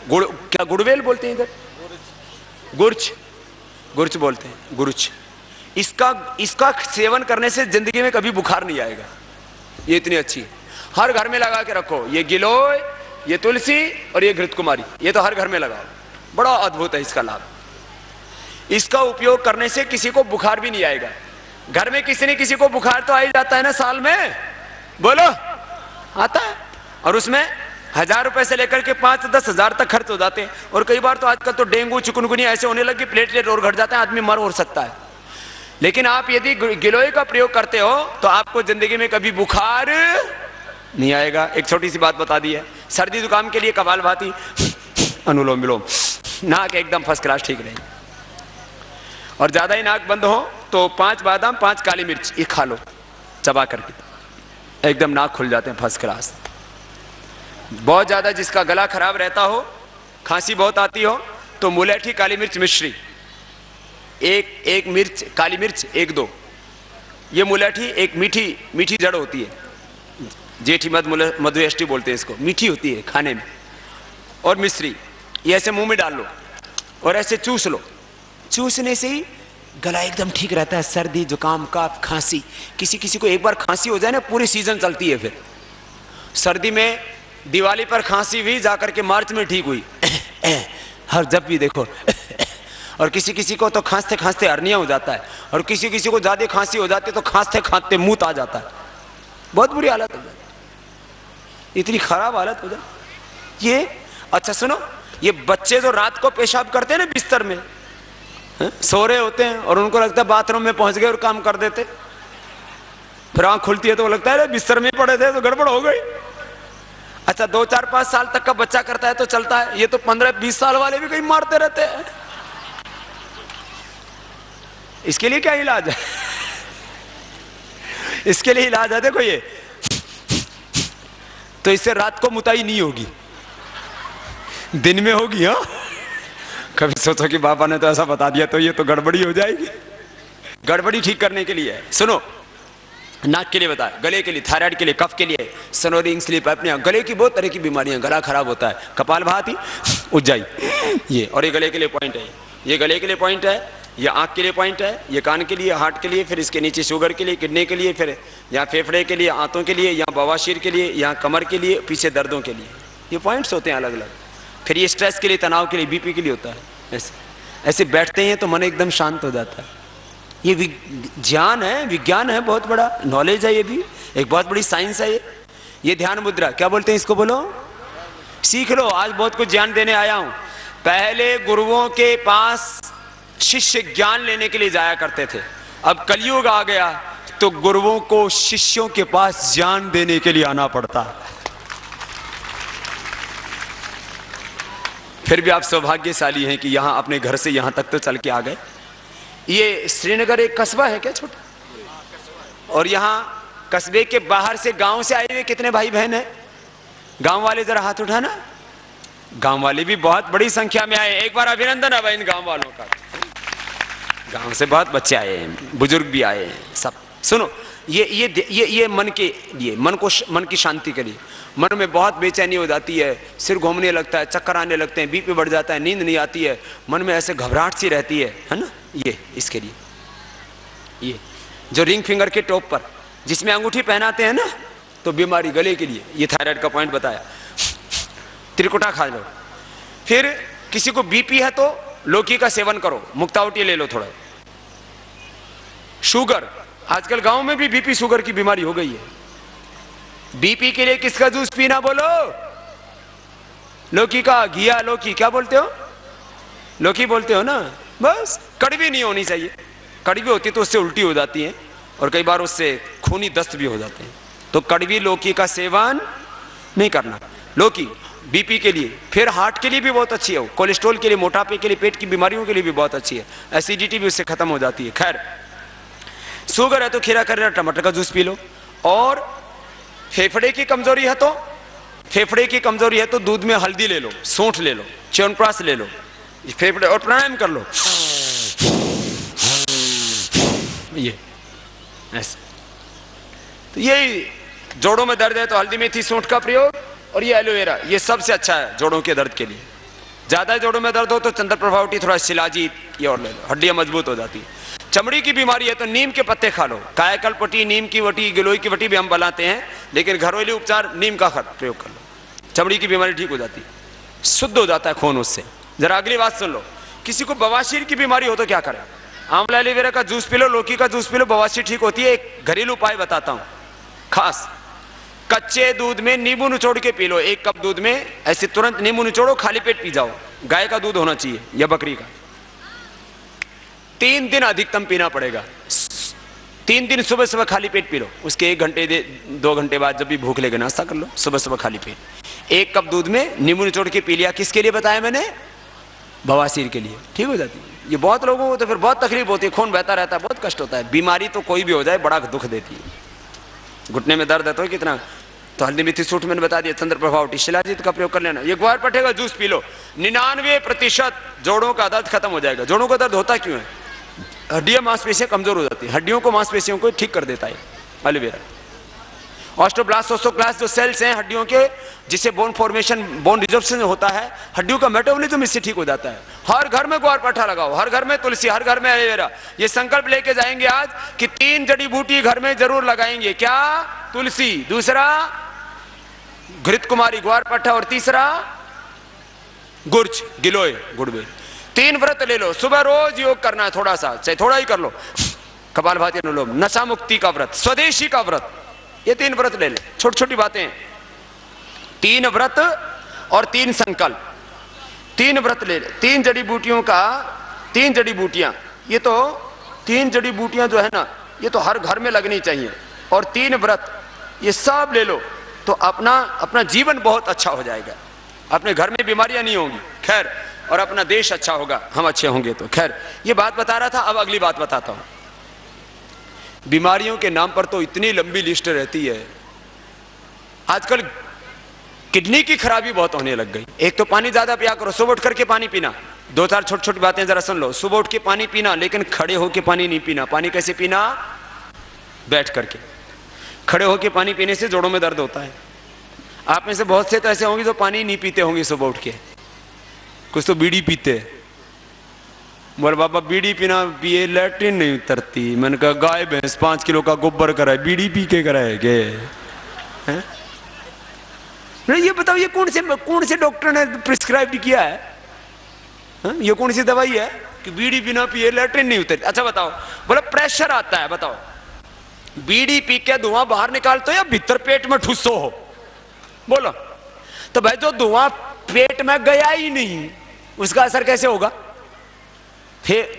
गुड़, क्या गुड़वेल बोलते हैं इधर, गुर्च, गुर्च बोलते हैं, गुरुच। इसका सेवन करने से जिंदगी में कभी बुखार नहीं आएगा। ये इतनी अच्छी है, हर घर में लगा के रखो। ये गिलोय, ये तुलसी और ये घृत कुमारी, ये तो हर घर में लगाओ, बड़ा अद्भुत है इसका लाभ। इसका उपयोग करने से किसी को बुखार भी नहीं आएगा। घर में किसी न किसी को बुखार तो आ ही जाता है ना साल में, बोलो, आता है। और उसमें 1000 रुपए से लेकर के 5-10 हजार तक खर्च हो जाते हैं। और कई बार तो आजकल तो डेंगू चिकनगुनिया ऐसे होने लगी, प्लेटलेट और घट जाता है, आदमी मर हो सकता है। लेकिन आप यदि गिलोय का प्रयोग करते हो तो आपको जिंदगी में कभी बुखार नहीं आएगा। एक छोटी सी बात बता दी है, सर्दी जुकाम के लिए कपालभाति, अनुलोम विलोम, नाक एकदम फर्स्ट क्लास ठीक रहेगी। और ज्यादा ही नाक बंद हो तो 5 बादाम 5 काली मिर्च ये खा लो चबा करके, एकदम नाक खुल जाते हैं फर्स्ट क्लास। बहुत ज्यादा जिसका गला खराब रहता हो, खांसी बहुत आती हो, तो मुलेठी काली मिर्च मिश्री, एक मिर्च काली मिर्च 1-2, ये मुलेठी एक मीठी जड़ होती है, जेठी मधुएष्टि बोलते हैं इसको, मीठी होती है खाने में, और मिश्री, ये ऐसे मुंह में डाल लो और ऐसे चूस लो। चूसने से ही गला एकदम ठीक रहता है। सर्दी जुकाम कफ खांसी, किसी को एक बार खांसी हो जाए ना, पूरी सीजन चलती है। फिर सर्दी में दिवाली पर खांसी हुई, जाकर के मार्च में ठीक हुई, हर जब भी देखो। और किसी को तो खांसते खांसते हर्निया हो जाता है, और किसी को ज्यादा खांसी हो जाती है तो खांसते खांसते मुंह आ जाता है, बहुत बुरी हालत हो जाती है, इतनी खराब हालत हो जाती ये। अच्छा सुनो, ये बच्चे जो रात को पेशाब करते हैं ना बिस्तर में, सो रहे होते हैं और उनको लगता है बाथरूम में पहुंच गए और काम कर देते, फिर आंख खुलती है तो लगता है बिस्तर में पड़े थे तो गड़बड़ हो गई। अच्छा 2, 4, 5 साल तक का बच्चा करता है तो चलता है, ये तो 15-20 साल वाले भी कहीं मारते रहते हैं। इसके लिए क्या इलाज है? इसके लिए इलाज है, देखो ये, तो इससे रात को मुताई नहीं होगी, दिन में होगी। हाँ, कभी सोचो कि बाबा ने तो ऐसा बता दिया तो ये तो गड़बड़ी हो जाएगी। गड़बड़ी ठीक करने के लिए सुनो, नाक के लिए बताया, गले के लिए, थायराइड के लिए, कफ के लिए, स्नोरिंग, स्लीप एपनिया, गले की बहुत तरह की बीमारियां, गला खराब होता है, कपालभाति, उज्जाई, ये, और ये गले के लिए पॉइंट है, ये गले के लिए पॉइंट है, ये आंख के लिए पॉइंट है, ये कान के लिए, हार्ट के लिए, फिर इसके नीचे शुगर के लिए, किडनी के लिए, फिर यहाँ फेफड़े के लिए, आंतों के लिए, यहाँ बवासीर के लिए, यहाँ कमर के लिए, पीछे दर्दों के लिए, ये पॉइंट्स होते हैं अलग अलग। फिर ये स्ट्रेस के लिए, तनाव के लिए, बीपी के लिए होता है। ऐसे बैठते हैं तो मन एकदम शांत हो जाता है। ये ज्ञान है, विज्ञान है, बहुत बड़ा नॉलेज है, ये भी एक बहुत बड़ी साइंस है। ये ध्यान मुद्रा क्या बोलते हैं इसको, बोलो, सीख लो। आज बहुत कुछ ज्ञान देने आया हूं। पहले गुरुओं के पास शिष्य ज्ञान लेने के लिए जाया करते थे, अब कलयुग आ गया तो गुरुओं को शिष्यों के पास ज्ञान देने के लिए आना पड़ता है। फिर भी आप सौभाग्यशाली हैं कि यहां अपने घर से यहां तक तो चल के आ गए। ये श्रीनगर एक कस्बा है क्या, छोटा, और यहां कस्बे के बाहर से, गांव से आए हुए कितने भाई बहन हैं? गांव वाले जरा हाथ उठाना। गांव वाले भी बहुत बड़ी संख्या में आए, एक बार अभिनंदन है इन गांव वालों का। गांव से बहुत बच्चे आए हैं, बुजुर्ग भी आए हैं, सब। सुनो, ये मन के लिए, मन की शांति के लिए। मन में बहुत बेचैनी हो जाती है, सिर घूमने लगता है, चक्कर आने लगते हैं, बीपी बढ़ जाता है, नींद नहीं आती है, मन में ऐसे घबराहट सी रहती है ना, ये इसके लिए, ये जो रिंग फिंगर के टॉप पर जिसमें अंगूठी पहनाते हैं ना, तो बीमारी गले के लिए, ये थायराइड का पॉइंट बताया। त्रिकुटा खा लो। फिर किसी को बीपी है तो लौकी का सेवन करो, मुक्तावटी ले लो थोड़ा। शुगर, आजकल गांव में भी बीपी शुगर की बीमारी हो गई है। बीपी के लिए किसका जूस पीना, बोलो? लौकी का, घिया लौकी, क्या बोलते हो? लौकी बोलते हो ना। बस कड़वी नहीं होनी चाहिए, कड़वी होती तो उससे उल्टी हो जाती है और कई बार उससे खूनी दस्त भी हो जाते हैं। तो कड़वी लौकी का सेवन नहीं करना। लौकी बीपी के लिए, फिर हार्ट के लिए भी बहुत अच्छी है, कोलेस्ट्रॉल के लिए, मोटापे के लिए, पेट की बीमारियों के लिए भी बहुत अच्छी है, एसिडिटी भी उससे खत्म हो जाती है। खैर, शुगर है तो खीरा करेला टमाटर का जूस पी लो। और फेफड़े की कमजोरी है तो, फेफड़े की कमजोरी है तो दूध में हल्दी ले लो, सौंठ ले लो, च्यवनप्राश ले लो, फेफड़े, और प्राणायाम कर लो, ये ऐसे। तो यही जोड़ों में दर्द है तो हल्दी मेथी सौंठ का प्रयोग, और ये एलोवेरा, ये सबसे अच्छा है जोड़ों के दर्द के लिए। ज्यादा जोड़ों में दर्द हो तो चंद्र प्रभावटी, थोड़ा शिलाजीत ये और ले लो, हड्डियां मजबूत हो जाती। चमड़ी की बीमारी है तो नीम के पत्ते खा लो, कायाकल्पवटी, नीम की वटी, गिलोय की वटी भी हम बनाते हैं, लेकिन घरेलू उपचार नीम का प्रयोग कर लो, चमड़ी की बीमारी ठीक हो जाती है, शुद्ध हो जाता है खून उससे। जरा अगली बात सुन लो, किसी को बवासीर की बीमारी हो तो क्या करें? आंवला एलोवेरा का जूस पी लो, लौकी का जूस पी लो, बवासीर ठीक होती है। एक घरेलू उपाय बताता हूं खास, कच्चे दूध में नींबू निचोड़ के पी लो। 1 कप दूध में ऐसे तुरंत नींबू निचोड़ो, खाली पेट पी जाओ। गाय का दूध होना चाहिए या बकरी का। 3 दिन अधिकतम पीना पड़ेगा। 3 दिन सुबह सुबह खाली पेट पी लो, उसके 1 घंटे 2 घंटे बाद जब भी भूख लगे नाश्ता कर लो, सुबह सुबह खाली पेट 1 कप दूध में नींबू निचोड़ के पी लिया। किसके लिए बताया मैंने? बवासीर के लिए, ठीक हो जाती है। ये बहुत लोगों को तो फिर बहुत तकलीफ होती है, खून बहता रहता है, बहुत कष्ट होता है। बीमारी तो कोई भी हो जाए बड़ा दुख देती है। घुटने में दर्द है तो कितना, तो हल्दी मेथी सूठ मैंने बता दिया, चंद्र प्रभावटी, शिलाजीत का प्रयोग कर लेना। ये ग्वार पट्टे का जूस पी लो, 99% जोड़ों का दर्द खत्म हो जाएगा। जोड़ों का दर्द होता क्यों है? हड्डियां मांसपेशियां कमजोर हो जाती है, हड्डियों को मांसपेशियों को ठीक कर देता है एलोवेरा। ऑस्टोब्लास्ट, ओस्टोक्लास्ट जो सेल्स हैं हड्डियों के, जिससे बोन फॉर्मेशन, बोन रिजर्वेशन होता है, हड्डियों का मेटाबॉलिज्म इससे ठीक हो जाता है। हर घर में ग्वार पट्टा लगाओ, हर घर में तुलसी, हर घर में एलोवेरा। ये संकल्प लेके जाएंगे आज कि 3 जड़ी बूटी घर में जरूर लगाएंगे। क्या? तुलसी, दूसरा घृत कुमारी ग्वार पट्टा, और तीसरा गुर्ज, गिलोय, गुड़बेल। 3 व्रत ले लो, सुबह रोज योग करना है, थोड़ा सा, चाहे थोड़ा ही कर लो। कपालभाति, अनुलोम, नशा मुक्ति का व्रत, स्वदेशी का व्रत, ये 3 व्रत ले ले। छोटी छोटी बातें, 3 व्रत और 3 संकल्प। 3 व्रत ले ले, 3 जड़ी बूटियों का, 3 जड़ी बूटियां, ये तो 3 जड़ी बूटियां जो है ना, ये तो हर घर में लगनी चाहिए। और 3 व्रत, ये सब ले लो तो अपना जीवन बहुत अच्छा हो जाएगा। अपने घर में बीमारियां नहीं होंगी, खैर, और अपना देश अच्छा होगा, हम अच्छे होंगे तो। खैर, ये बात बता रहा था, अब अगली बात बताता हूं। बीमारियों के नाम पर तो इतनी लंबी लिस्ट रहती है। आजकल किडनी की खराबी बहुत होने लग गई। एक तो पानी ज्यादा पिया करो, सुबह उठ करके पानी पीना। 2-4 छोटी छोटी बातें जरा सुन लो। सुबह उठ के पानी पीना, लेकिन खड़े होके पानी नहीं पीना। पानी कैसे पीना? बैठ करके। खड़े होके पानी पीने से जोड़ों में दर्द होता है। आप में से बहुत से तो ऐसे होंगे जो पानी नहीं पीते होंगे सुबह उठ के, कुछ तो बीड़ी पीते। बोले बाबा बीड़ी पीना पिए लैट्रिन नहीं उतरती। मैंने कहा गाय भैंस 5 किलो का गोबर कराए, बीड़ी पी के कराएगे? ये बताओ, ये कौन से डॉक्टर ने प्रिस्क्राइब किया है? ये कौन सी दवाई है कि बीड़ी बिना पिए लैट्रिन नहीं उतरती? अच्छा बताओ। बोले प्रेशर आता है। बताओ, बीड़ी पी के धुआं बाहर निकालते हो या भीतर पेट में ठुस्सो हो? बोलो। तो भाई जो धुआं पेट में गया ही नहीं, उसका असर कैसे होगा?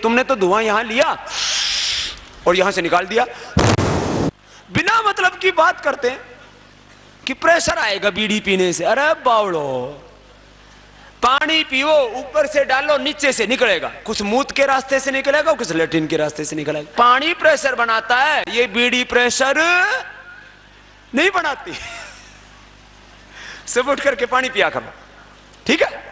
तुमने तो धुआं यहां लिया और यहां से निकाल दिया। बिना मतलब की बात करते हैं कि प्रेशर आएगा बीड़ी पीने से। अरे बावड़ो, पानी पियो, ऊपर से डालो, नीचे से निकलेगा। कुछ मूत्र के रास्ते से निकलेगा, कुछ लैट्रिन के रास्ते से निकलेगा। पानी प्रेशर बनाता है, ये बीड़ी प्रेशर नहीं बनाती। सुबह उठ करके पानी पिया करो, ठीक है?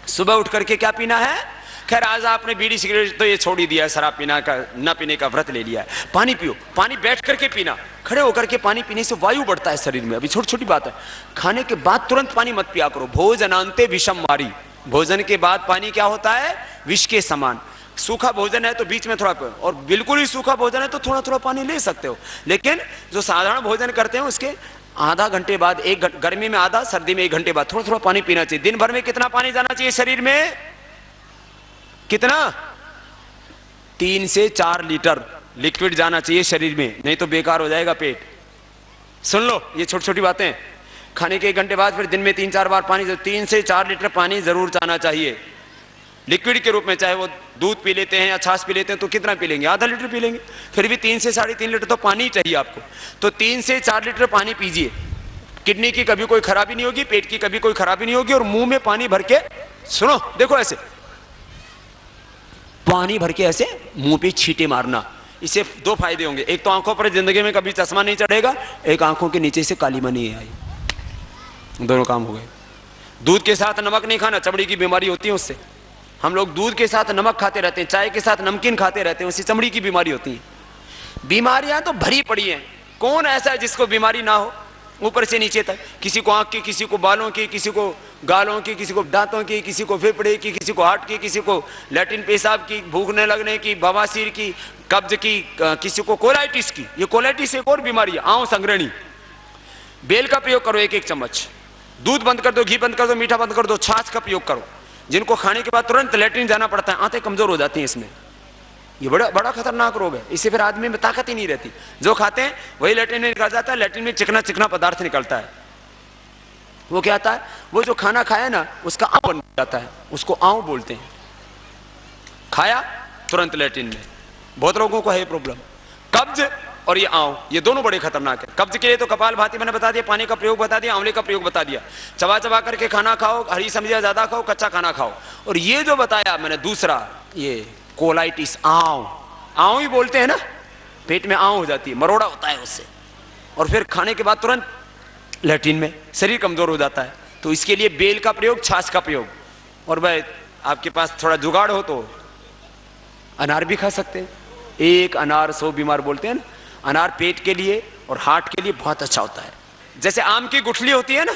सुबह उठ करके क्या पीना है? खैर आज आपने बीड़ी सिगरेट तो ये छोड़ ही दिया है, शराब पीना का, ना पीने का व्रत ले लिया है। पानी पियो, पानी बैठ करके पीना। खड़े होकर के पानी पीने से वायु बढ़ता है शरीर में। अभी छोटी छोटी बात है। खाने के बाद तुरंत पानी मत पिया करो। भोजनांते विषम मारी। भोजन के बाद पानी क्या होता है? विष के समान। सूखा भोजन है तो बीच में थोड़ा, और बिल्कुल ही सूखा भोजन है तो थोड़ा थोड़ा पानी ले सकते हो। लेकिन जो साधारण भोजन करते हैं उसके आधा घंटे बाद, गर्मी में आधा, सर्दी में 1 घंटे बाद थोड़ा थोड़ा पानी पीना चाहिए। दिन भर में कितना पानी जाना चाहिए शरीर में? कितना? 3 से 4 लीटर लिक्विड जाना चाहिए शरीर में, नहीं तो बेकार हो जाएगा पेट। सुन लो, ये छोटी छोटी बातें। खाने के 1 घंटे बाद फिर दिन में 3-4 बार पानी, 3 से 4 लीटर पानी जरूर जाना चाहिए लिक्विड के रूप में। चाहे वो दूध पी लेते हैं या छाछ पी लेते हैं तो कितना पी लेंगे? आधा लीटर पी लेंगे। फिर भी 3 से 3.5 लीटर तो पानी चाहिए आपको। तो 3 से 4 लीटर पानी पीजिए। किडनी की कभी कोई खराबी नहीं होगी, पेट की कभी कोई खराबी नहीं होगी। और मुंह में पानी भर के, सुनो देखो, ऐसे पानी भर के ऐसे मुंह पे छींटे मारना। इससे दो फायदे होंगे, एक तो आंखों पर जिंदगी में कभी चश्मा नहीं चढ़ेगा, एक आंखों के नीचे से काली मनी आई, दोनों काम हो गए। दूध के साथ नमक नहीं खाना, चमड़ी की बीमारी होती है उससे। हम लोग दूध के साथ नमक खाते रहते हैं, चाय के साथ नमकीन खाते रहते हैं, उससे चमड़ी की बीमारी होती है। बीमारियां तो भरी पड़ी हैं, कौन ऐसा है जिसको बीमारी ना हो, ऊपर से नीचे तक। किसी को आंख की, किसी को बालों की, किसी को गालों की, किसी को दांतों की, किसी को फेफड़े की, किसी को हार्ट की, किसी को लैट्रिन पेशाब की, भूखने लगने की, बवासीर की, कब्ज की, किसी को कोलाइटिस की। ये कोलाइटिस एक और बीमारी है, आंव संग्रहणी। बेल का प्रयोग करो 1-1 चम्मच, दूध बंद कर दो, घी बंद कर दो, मीठा बंद कर दो, छाछ का प्रयोग करो। जिनको खाने के बाद तुरंत लैट्रिन जाना पड़ता है, आंतें कमजोर हो जाती हैं इसमें, ये बड़ा बड़ा खतरनाक रोग है। इससे फिर आदमी में ताकत ही नहीं रहती, जो खाते हैं वही लैट्रिन में निकल जाता है। लैट्रिन में चिकना चिकना पदार्थ निकलता है, वो क्या आता है, वो जो खाना खाया ना उसका आंव बन जाता है, उसको आंव बोलते हैं। खाया तुरंत लैट्रिन में, बहुत लोगों को है प्रॉब्लम। कब्ज और ये आंव, ये दोनों बड़े खतरनाक है। कब्ज के लिए तो कपालभाति मैंने बता दिया, पानी का प्रयोग बता दिया, आंवले का प्रयोग बता दिया। चबा चबा करके खाना खाओ, हरी सब्जियां ज्यादा खाओ, कच्चा खाना खाओ। और ये जो बताया मैंने दूसरा, ये कोलाइटिस, आंव ही बोलते हैं ना, पेट में आंव हो जाती है, मरोड़ा होता है उससे, और फिर खाने के बाद तुरंत लैट्रिन में, शरीर कमजोर हो जाता है। तो इसके लिए बेल का प्रयोग, छाछ का प्रयोग, और भाई आपके पास थोड़ा जुगाड़ हो तो अनार भी खा सकते हैं। एक अनार 100 बीमार बोलते हैं ना, अनार पेट के लिए और हार्ट के लिए बहुत अच्छा होता है। जैसे आम की गुठली होती है ना,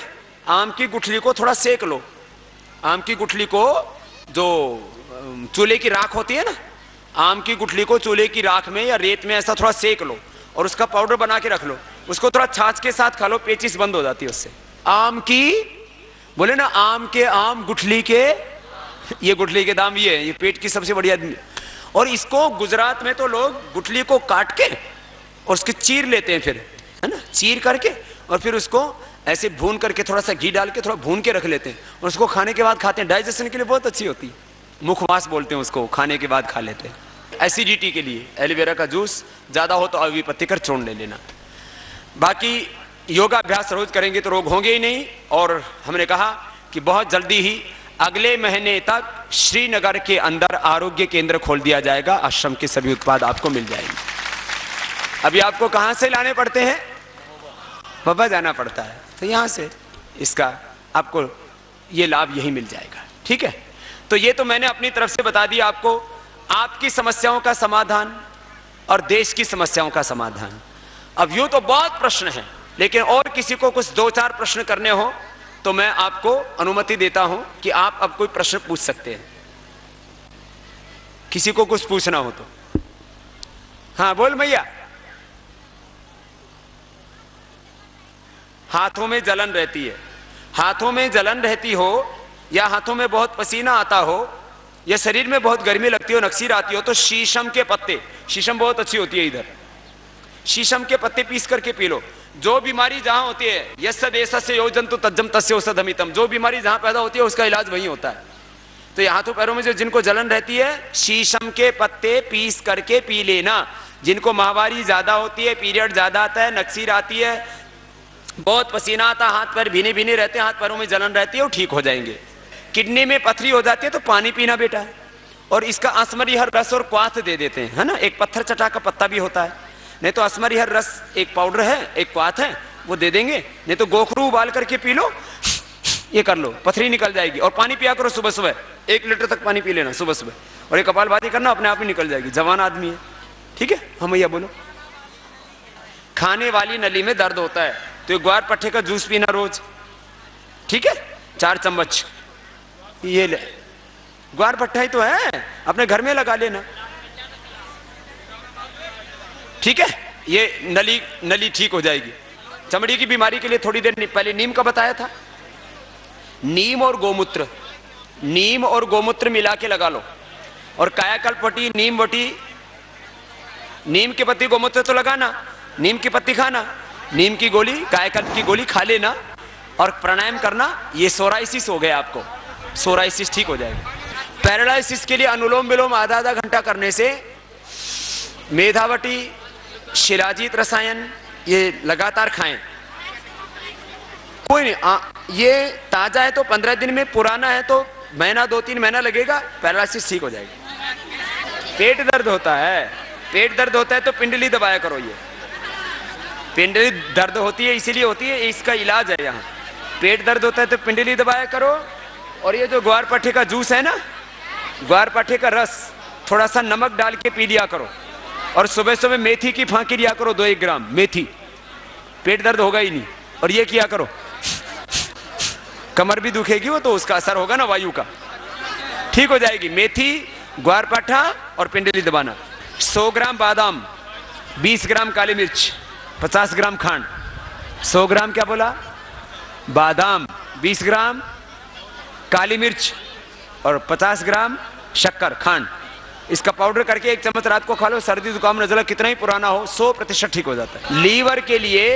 आम की गुठली को थोड़ा सेक लो, आम की गुठली को, जो चूल्हे की राख होती है ना, आम की गुठली को चूल्हे की राख में या रेत में ऐसा थोड़ा सेक लो और उसका पाउडर बना के रख लो, उसको थोड़ा छाछ के साथ खा लो, पेचिश बंद हो जाती है उससे। आम की, बोले ना आम के आम, गुठली के, ये गुठली के दाम ये है, ये पेट की सबसे बढ़िया। और इसको गुजरात में तो लोग गुठली को काट के और उसके चीर लेते हैं, फिर है ना, चीर करके और फिर उसको ऐसे भून करके, थोड़ा सा घी डाल के थोड़ा भून के रख लेते हैं और उसको खाने के बाद खाते हैं। डाइजेशन के लिए बहुत अच्छी होती है, मुखवास बोलते हैं उसको, खाने के बाद खा लेते हैं। एसिडिटी के लिए एलोवेरा का जूस, ज्यादा हो तो अवी पत्ती का चूर्ण ले लेना। बाकी योगाभ्यास रोज करेंगे तो रोग होंगे ही नहीं। और हमने कहा कि बहुत जल्दी ही अगले महीने तक श्रीनगर के अंदर आरोग्य केंद्र खोल दिया जाएगा, आश्रम के सभी उत्पाद आपको मिल जाएंगे। अभी आपको कहां से लाने पड़ते हैं, बाबा जाना पड़ता है, तो यहां से इसका आपको ये लाभ यही मिल जाएगा। ठीक है, तो ये तो मैंने अपनी तरफ से बता दिया आपको, आपकी समस्याओं का समाधान और देश की समस्याओं का समाधान। अब यूं तो बहुत प्रश्न हैं, लेकिन और किसी को कुछ 2-4 प्रश्न करने हो तो मैं आपको अनुमति देता हूं कि आप अब कोई प्रश्न पूछ सकते हैं, किसी को कुछ पूछना हो तो। हाँ बोल भैया। हाथों में जलन रहती है, हाथों में जलन रहती हो या हाथों में बहुत पसीना आता हो या शरीर में बहुत गर्मी लगती हो, नक्सीर आती हो, तो शीशम के पत्ते, शीशम बहुत अच्छी होती है इधर, शीशम के पत्ते पीस करके पी लो। जो बीमारी जहां होती है, यस्य देशस्य यो जंतु तज्जम तस्य औषधमितम, जो बीमारी जहां पैदा होती है उसका इलाज वहीं होता है। तो ये हाथों पैरों में जो जिनको जलन रहती है, शीशम के पत्ते पीस करके पी लेना। जिनको माहवारी ज्यादा होती है, पीरियड ज्यादा आता है, नक्सीर आती है, बहुत पसीना आता, हाथ पैर भीने भीने रहते हैं, हाथ पैरों में जलन रहती है, वो ठीक हो जाएंगे। किडनी में पथरी हो जाती है तो पानी पीना बेटा, और इसका असमरीहर रस और क्वाथ दे देते हैं, है ना, एक पत्थर चटा का पत्ता भी होता है, नहीं तो असमरीहर रस एक पाउडर है, एक क्वाथ है, वो दे देंगे, नहीं तो गोखरू उबाल करके पी लो, ये कर लो, पथरी निकल जाएगी। और पानी पिया करो सुबह सुबह, 1 लीटर तक पानी पी लेना सुबह सुबह, और ये कपालभाति करना, अपने आप ही निकल जाएगी। जवान आदमी है, ठीक है। हम भैया बोलो। खाने वाली नली में दर्द होता है तो ग्वार पट्टे का जूस पीना रोज, ठीक है, 4 चम्मच। ये ले, ग्वार पट्टा ही तो है, अपने घर में लगा लेना, ठीक है, ये नली ठीक हो जाएगी। चमड़ी की बीमारी के लिए थोड़ी देर पहले नीम का बताया था, नीम और गोमूत्र, नीम और गोमूत्र मिला के लगा लो, और कायाकल्प वटी, नीम वटी, नीम की पत्ती गोमूत्र तो लगाना, नीम की पत्ती खाना, नीम की गोली, कायाकल्प की गोली खा लेना और प्राणायाम करना। ये सोराइसिस हो गया, आपको सोराइसिस ठीक हो जाएगा। पैरालाइसिस के लिए अनुलोम विलोम आधा घंटा करने से, मेधावटी, शिलाजीत रसायन ये लगातार खाएं, कोई नहीं, ये ताजा है तो 15 दिन में, पुराना है तो महीना 2-3 महीना लगेगा, पैरालाइसिस ठीक हो जाएगी। पेट दर्द होता है, पेट दर्द होता है तो पिंडली दबाया करो। ये पिंडली दर्द होती है इसीलिए होती है, इसका इलाज है यहाँ। पेट दर्द होता है तो पिंडली दबाया करो। और ये जो ग्वार पाठे का जूस है ना, ग्वार पाठे का रस थोड़ा सा नमक डाल के पी लिया करो। और सुबह सुबह मेथी की फांकी लिया करो 2-1 ग्राम मेथी, पेट दर्द होगा ही नहीं। और ये किया करो, कमर भी दुखेगी वो तो उसका असर होगा ना वायु का, ठीक हो जाएगी। मेथी, ग्वारपाठा और पिंडली दबाना। 100 ग्राम बादाम, 20 ग्राम काली मिर्च, 50 ग्राम खांड। 100 ग्राम क्या बोला? बादाम, 20 ग्राम काली मिर्च और 50 ग्राम शक्कर खांड। इसका पाउडर करके 1 चम्मच रात को खा लो। सर्दी जुकाम नजला कितना ही पुराना हो 100% ठीक हो जाता है। लीवर के लिए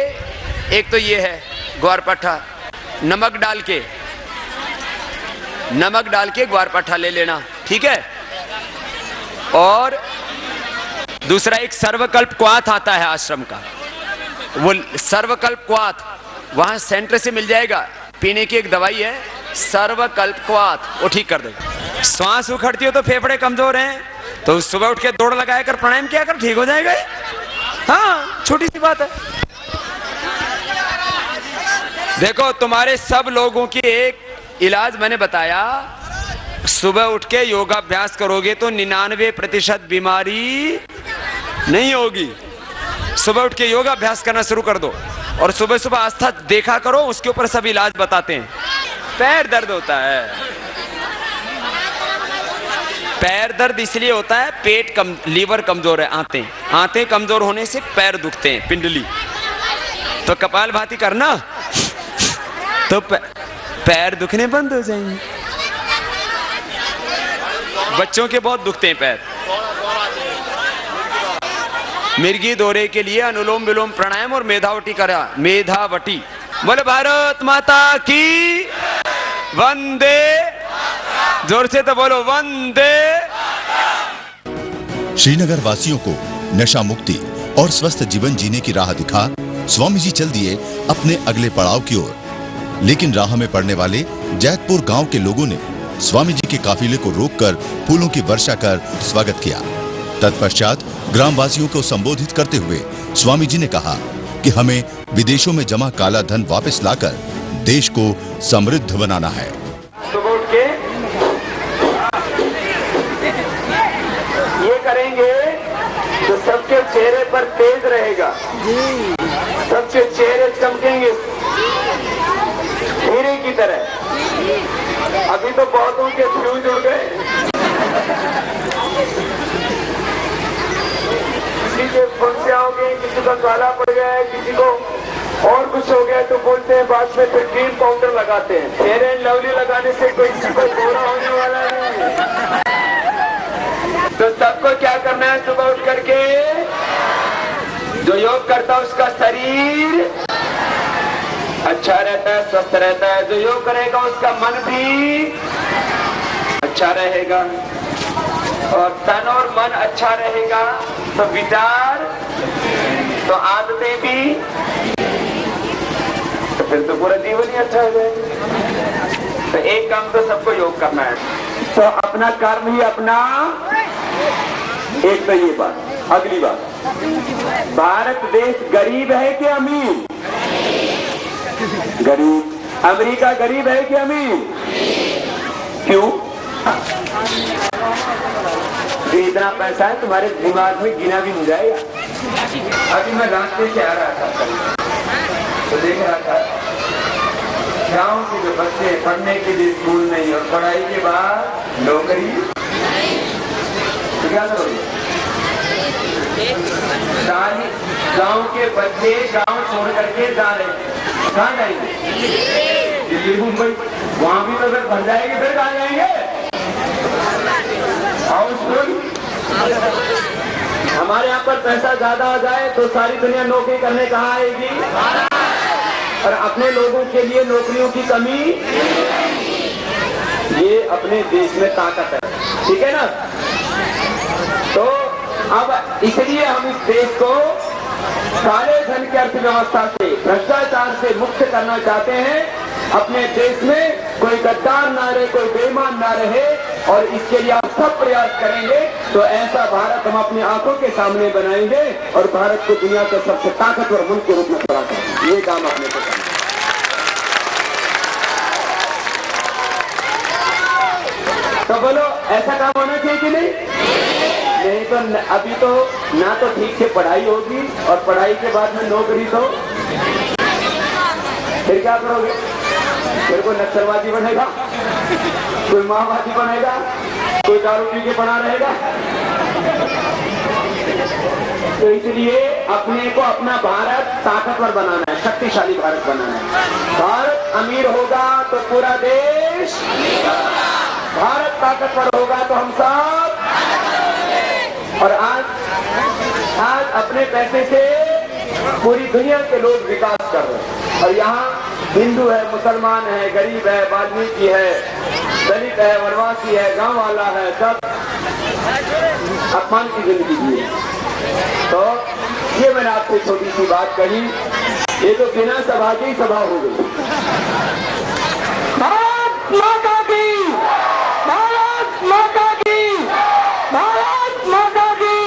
एक तो ये है ग्वारपाठा, नमक डाल के ग्वारपाठा ले लेना, ठीक है। और दूसरा एक सर्वकल्प क्वाथ आता है आश्रम का, वो सर्वकल्प क्वाथ वहां सेंटर से मिल जाएगा। पीने की एक दवाई है सर्वकल्प क्वाथ, वो ठीक कर देगा। श्वास उखड़ती हो तो फेफड़े कमजोर हैं तो सुबह उठ के दौड़ लगाया कर, प्राणायाम किया कर, ठीक हो जाएगा। हाँ, छोटी सी बात है। देखो तुम्हारे सब लोगों की एक इलाज मैंने बताया, सुबह उठ के योगाभ्यास करोगे तो 99% बीमारी नहीं होगी। सुबह उठ के योगाभ्यास करना शुरू कर दो और सुबह सुबह आस्था देखा करो, उसके ऊपर सब इलाज बताते हैं। पैर दर्द होता है, पैर दर्द इसलिए होता है लीवर कमजोर है, आंतें कमजोर होने से पैर दुखते हैं, पिंडली। तो कपालभाति करना तो पैर दुखने बंद हो जाएंगे। बच्चों के बहुत दुखते हैं पैर। मिर्गी दौरे के लिए अनुलोम विलोम प्राणायाम और मेधावटी करा। मेधावटी बोले भारत माता की वंदे, जोर से तो बोलो वंदे। श्रीनगर वासियों को नशा मुक्ति और स्वस्थ जीवन जीने की राह दिखा स्वामी जी चल दिए अपने अगले पड़ाव की ओर। लेकिन राह में पड़ने वाले जैतपुर गांव के लोगों ने स्वामी जी के काफिले को रोककर फूलों की वर्षा कर स्वागत किया। तत्पश्चात ग्रामवासियों को संबोधित करते हुए स्वामी जी ने कहा कि हमें विदेशों में जमा काला धन वापस लाकर देश को समृद्ध बनाना है। ये करेंगे तो सबके चेहरे पर तेज रहेगा, सबके चेहरे चमकेंगे हीरे की तरह। अभी तो बहुतों के फ्यूज उड़ गए, किसी के फंसिया हो गए, किसी का काला पड़ गया है, किसी को और कुछ हो गया तो बोलते हैं बाद में फिर क्रीम पाउडर लगाते हैं। फेयर एंड लवली लगाने से कोई किसी को गोरा होने वाला नहीं। तो सबको क्या करना है, सुबह उठ करके जो योग करता है उसका शरीर अच्छा रहता है, स्वस्थ रहता है। जो योग करेगा उसका मन भी अच्छा रहेगा, और तन और मन अच्छा रहेगा तो विचार तो आदतें भी, तो फिर तो पूरा जीवन ही अच्छा हो जाएगा। तो एक काम तो सबको योग करना है, तो अपना कर्म ही अपना। एक तो ये बात। अगली बात, भारत देश गरीब है कि अमीर? गरीब। अमेरिका गरीब है कि अमीर? क्यों? इतना पैसा है तुम्हारे दिमाग में गिना भी नहीं जाएगा। अभी मैं रास्ते से आ रहा था तो देख रहा था गांव के जो बच्चे पढ़ने के लिए स्कूल नहीं और पढ़ाई के बाद नौकरी, तो क्या करोगे? गांव के बच्चे गांव छोड़ करके जा रहे हैं, कहाँ जाएंगे? दिल्ली, मुंबई, वहां भी तो अगर भर जाएंगे फिर कहाँ जाएंगे? हाउसफुल। हमारे यहाँ पर पैसा ज्यादा आ जाए तो सारी दुनिया नौकरी करने कहाँ आएगी? और अपने लोगों के लिए नौकरियों की कमी, ये अपने देश में ताकत है, ठीक है ना? तो अब इसलिए हम इस देश को काले धन की अर्थव्यवस्था से, भ्रष्टाचार से मुक्त करना चाहते हैं। अपने देश में कोई गद्दार ना रहे, कोई बेईमान ना रहे, और इसके लिए सब प्रयास करेंगे तो ऐसा भारत हम अपनी आंखों के सामने बनाएंगे और भारत को दुनिया का सबसे ताकतवर मुल्क के रूप में खड़ा करेंगे। ये काम आपने को करना। तो बोलो ऐसा काम होना चाहिए कि नहीं? नहीं तो अभी तो ना तो ठीक से पढ़ाई होगी और पढ़ाई के बाद में नौकरी तो फिर क्या करोगे? फिर कोई नक्सलवादी बनेगा, कोई माओवादी बनेगा, कोई दारू पी के बना रहेगा। तो इसलिए अपने को अपना भारत ताकतवर बनाना है, शक्तिशाली भारत बनाना है। भारत अमीर होगा तो पूरा देश, भारत ताकतवर होगा तो हम सब। और आज अपने पैसे से पूरी दुनिया के लोग विकास कर रहे हैं और यहाँ हिंदू है, मुसलमान है, गरीब है, वाल्मीकि है, दलित है, वनवासी है, गांव वाला है, सब अपमान की जिंदगी जी है। तो ये मैंने आपसे छोटी सी बात कही, ये तो बिना सभा की सभा हो गई। भारत माता की, भारत माता की, भारत माता की।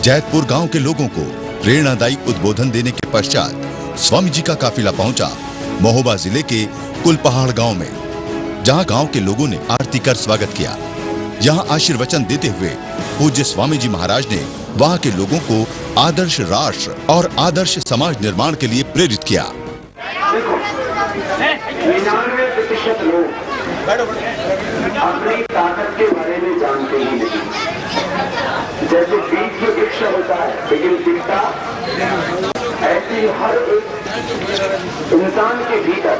जैतपुर गांव के लोगों को प्रेरणादायी उद्बोधन देने के पश्चात स्वामी जी का काफिला पहुंचा महोबा जिले के कुलपहाड़ गांव में, जहां गांव के लोगों ने आरती कर स्वागत किया। यहां आशीर्वचन देते हुए पूज्य स्वामी जी महाराज ने वहां के लोगों को आदर्श राष्ट्र और आदर्श समाज निर्माण के लिए प्रेरित किया। देखो 99% लोग अपनी ताकत के बारे में जानते ही नहीं। जैसे बीज में वृक्ष होता है लेकिन दिखता, ऐसे हर एक इंसान के भीतर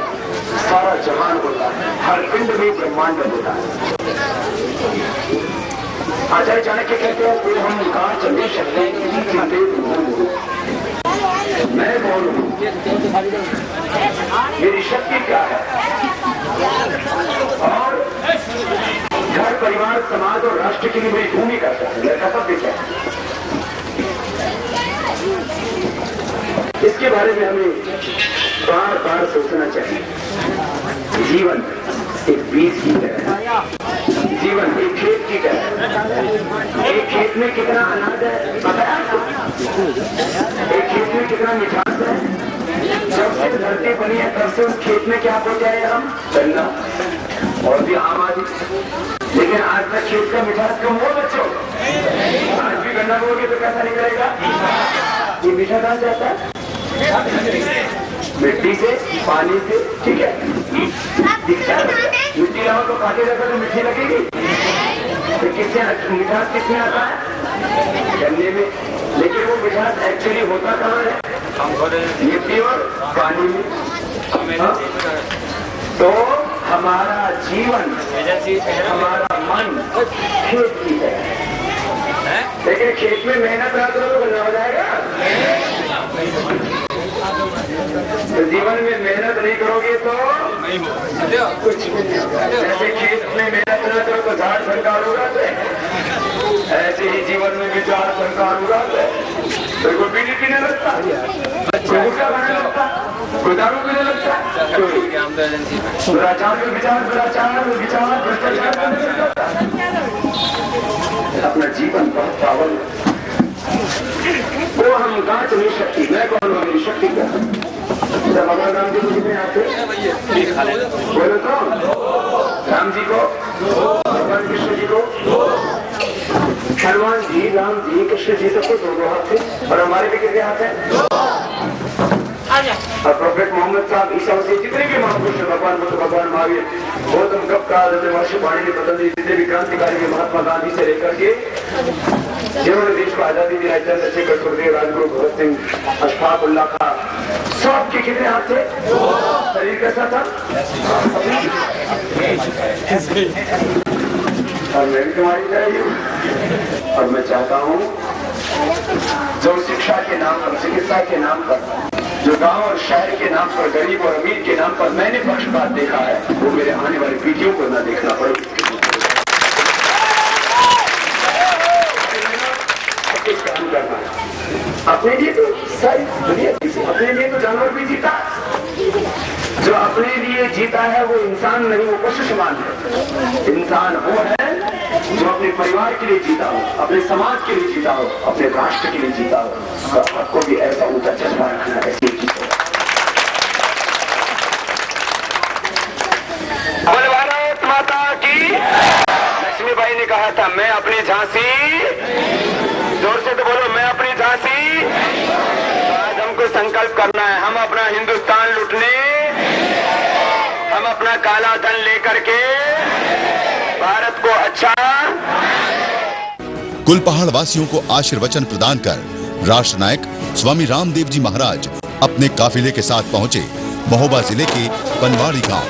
सारा जहान होता है, हर पिंड में ब्रह्मांड होता है। आचार्य चाणक्य कहते हैं कि हम कहाँ चले सकते मैं कौन हूँ, मेरी शक्ति क्या है, और घर परिवार समाज और राष्ट्र के लिए मेरी भूमिका क्या है, मेरा कर्तव्य क्या है। इसके बारे में हमें बार बार सोचना चाहिए। जीवन एक बीज की तरह है, जीवन एक खेत की तरह। एक खेत में कितना अनाज है पता है आपको? एक खेत में कितना मिठास है? जब से धरती बनी है तब से उस खेत में क्या हो जाए हम गन्ना और भी आम आदमी। लेकिन आज तक खेत का मिठास कम हो बच्चों। आज भी गन्ना बोगे तो कैसा निकलेगा? ये मीठा कहाँ से आता है? मिट्टी से, पानी से, ठीक है। मिट्टी लाओ तो काटे जाकर तो मिट्टी लगेगी। तो किससे मिठास किसमें आता है? गन्ने में। लेकिन वो मिठास एक्चुअली होता कहाँ है? मिट्टी और पानी में। तो हमारा जीवन, हमारा मन खेत की है। लेकिन खेत में मेहनत ना करो तो गन्ना हो जाएगा। तो जीवन में मेहनत नहीं करोगे तो कुछ नहीं। जैसे खेत में मेहनत ना करो तो झाड़ सरकार उगाते, ऐसे ही जीवन में भी झाड़ सरकार उगाते। तो कोई बीड़ी पीने लगता, कोई गुटखा खाने लगता, कोई दारू पीने लगता, दुराचार में विचार, दुराचार में विचार, भ्रष्टाचार करने लगता। अपना जीवन बहुत पावन वो हम गांच नहीं शक्ति। मैं कौन हूँ, मेरी शक्ति क्या है? जब भगवान राम जी को कितने आते बोलो तो राम जी को, भगवान कृष्ण जी को, हनुमान जी, राम जी, कृष्ण जी सबको दो हाथ थे और हमारे भी कितने हाथ हैं? और प्रोफेट मोहम्मद साहब, ईसा मसीह, जितने भी महापुरुष, भगवान बुद्ध, भगवान महावीर, गौतम कप्तार, महर्षि पाणिनि, पतंजलि, जितने भी क्रांतिकारी, महात्मा गांधी से लेकर के जिन्होंने देश को आजादी दिलाई, चंद्रशेखर, सुखदेव, राजगुरु भगत सिंह, अशफाक उल्लाह खां, सबके कितने हाथ थे? शरीर कैसा था? और मैं भी तुम्हारी तरह हूँ। और मैं चाहता हूँ जो शिक्षा के नाम पर, चिकित्सा के नाम पर, जो गांव और शहर के नाम पर, गरीब और अमीर के नाम पर मैंने पक्षपात देखा है, वो मेरे आने वाली पीढ़ियों को न देखना पड़े। काम करना अपने लिए तो सारी दुनिया जीती, अपने लिए तो जानवर भी जीता। जो अपने लिए लिए जीता है वो इंसान नहीं, वो पशु समान है। इंसान वो है जो अपने परिवार के लिए जीता हो, अपने समाज के लिए जीता हो, अपने राष्ट्र के लिए जीता हो। तो आपको भी ऐसा ऊंचा चश्मा रखना है, ऐसे जीतो। बोल भारत माता की। लक्ष्मीबाई ने कहा था मैं अपनी झांसी, जोर से तो बोलो, मैं अपनी झांसी। तो आज हमको संकल्प करना है, हम अपना हिंदुस्तान लूटने, हम अपना काला धन लेकर के भारत को अच्छा। कुलपहाड़ वासियों को आशीर्वचन प्रदान कर राष्ट्र नायक स्वामी रामदेव जी महाराज अपने काफिले के साथ पहुंचे महोबा जिले के पनवाड़ी गांव,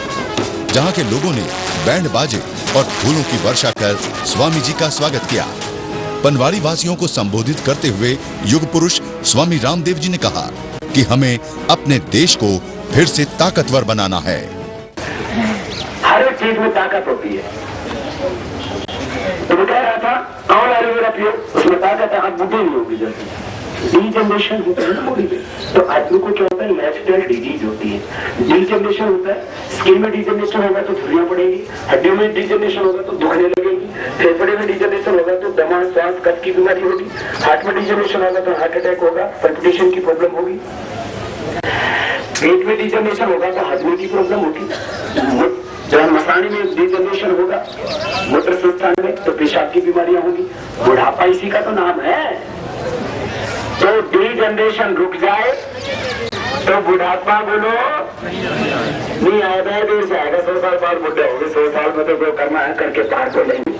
जहां के लोगों ने बैंड बाजे और फूलों की वर्षा कर स्वामी जी का स्वागत किया। पनवाड़ी वासियों को संबोधित करते हुए युग पुरुष स्वामी रामदेव जी ने कहा कि हमें अपने देश को फिर से ताकतवर बनाना है। हर एक चीज में ताकत होती है। तो वो कह रहा था आंवला एलोवेरा पियो, उसमें ताकत है, आप बुद्धि नहीं होगी जल्दी। डीजनरेशन होता है ना बॉडी में, तो आदमी को क्या होता है, लाइफस्टाइल डिजीज होती है। डीजनरेशन होता है, स्किन में डीजनरेशन होगा तो झुर्रियां पड़ेगी, हड्डियों में डीजनरेशन होगा तो दुखने लगेगी, फेफड़े में डीजनरेशन होगा तो दमा, श्वास, कफ की बीमारी होगी, हार्ट में डीजनरेशन होगा तो हार्ट अटैक होगा, पल्पिटेशन की प्रॉब्लम होगी, पेट में डीजनरेशन होगा तो हजमे की प्रॉब्लम होगी, जब मसाने में डीजनरेशन होगा, मूत्र संस्थान में तो पेशाब की बीमारियां होगी, बुढ़ापा इसी का तो नाम है। तो डीजनरेशन रुक जाए तो बुढ़ापा बोलो नहीं आएगा, देर से आएगा, 100 साल बाद बुढ़े होंगे, 100 साल में तो जो करना है करके पार कर लेंगे।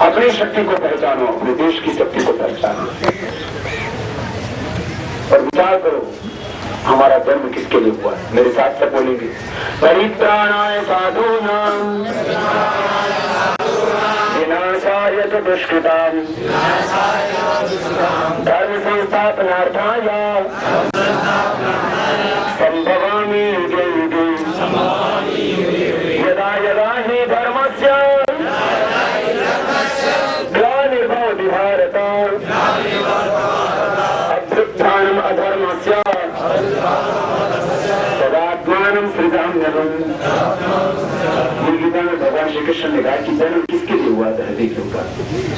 अपनी शक्ति को पहचानो, अपने देश की शक्ति को पहचानो और विचार करो हमारा जन्म किसके लिए हुआ है। मेरे साथ सब बोलेंगे, परित्राणाय साधूनां विनाशाय च दुष्कृतां धर्म संस्थापनार्थाय संभवामि युगे युगे यदा यदा हि धर्मस्य ग्लानिर्भवति भारत अभ्युत्थानम् अधर्मस्य तदात्मानं सृजाम्यहम्। गीता में भगवान श्री कृष्ण ने कहा कि जन्म किसके लिए हुआ धरती के ऊपर,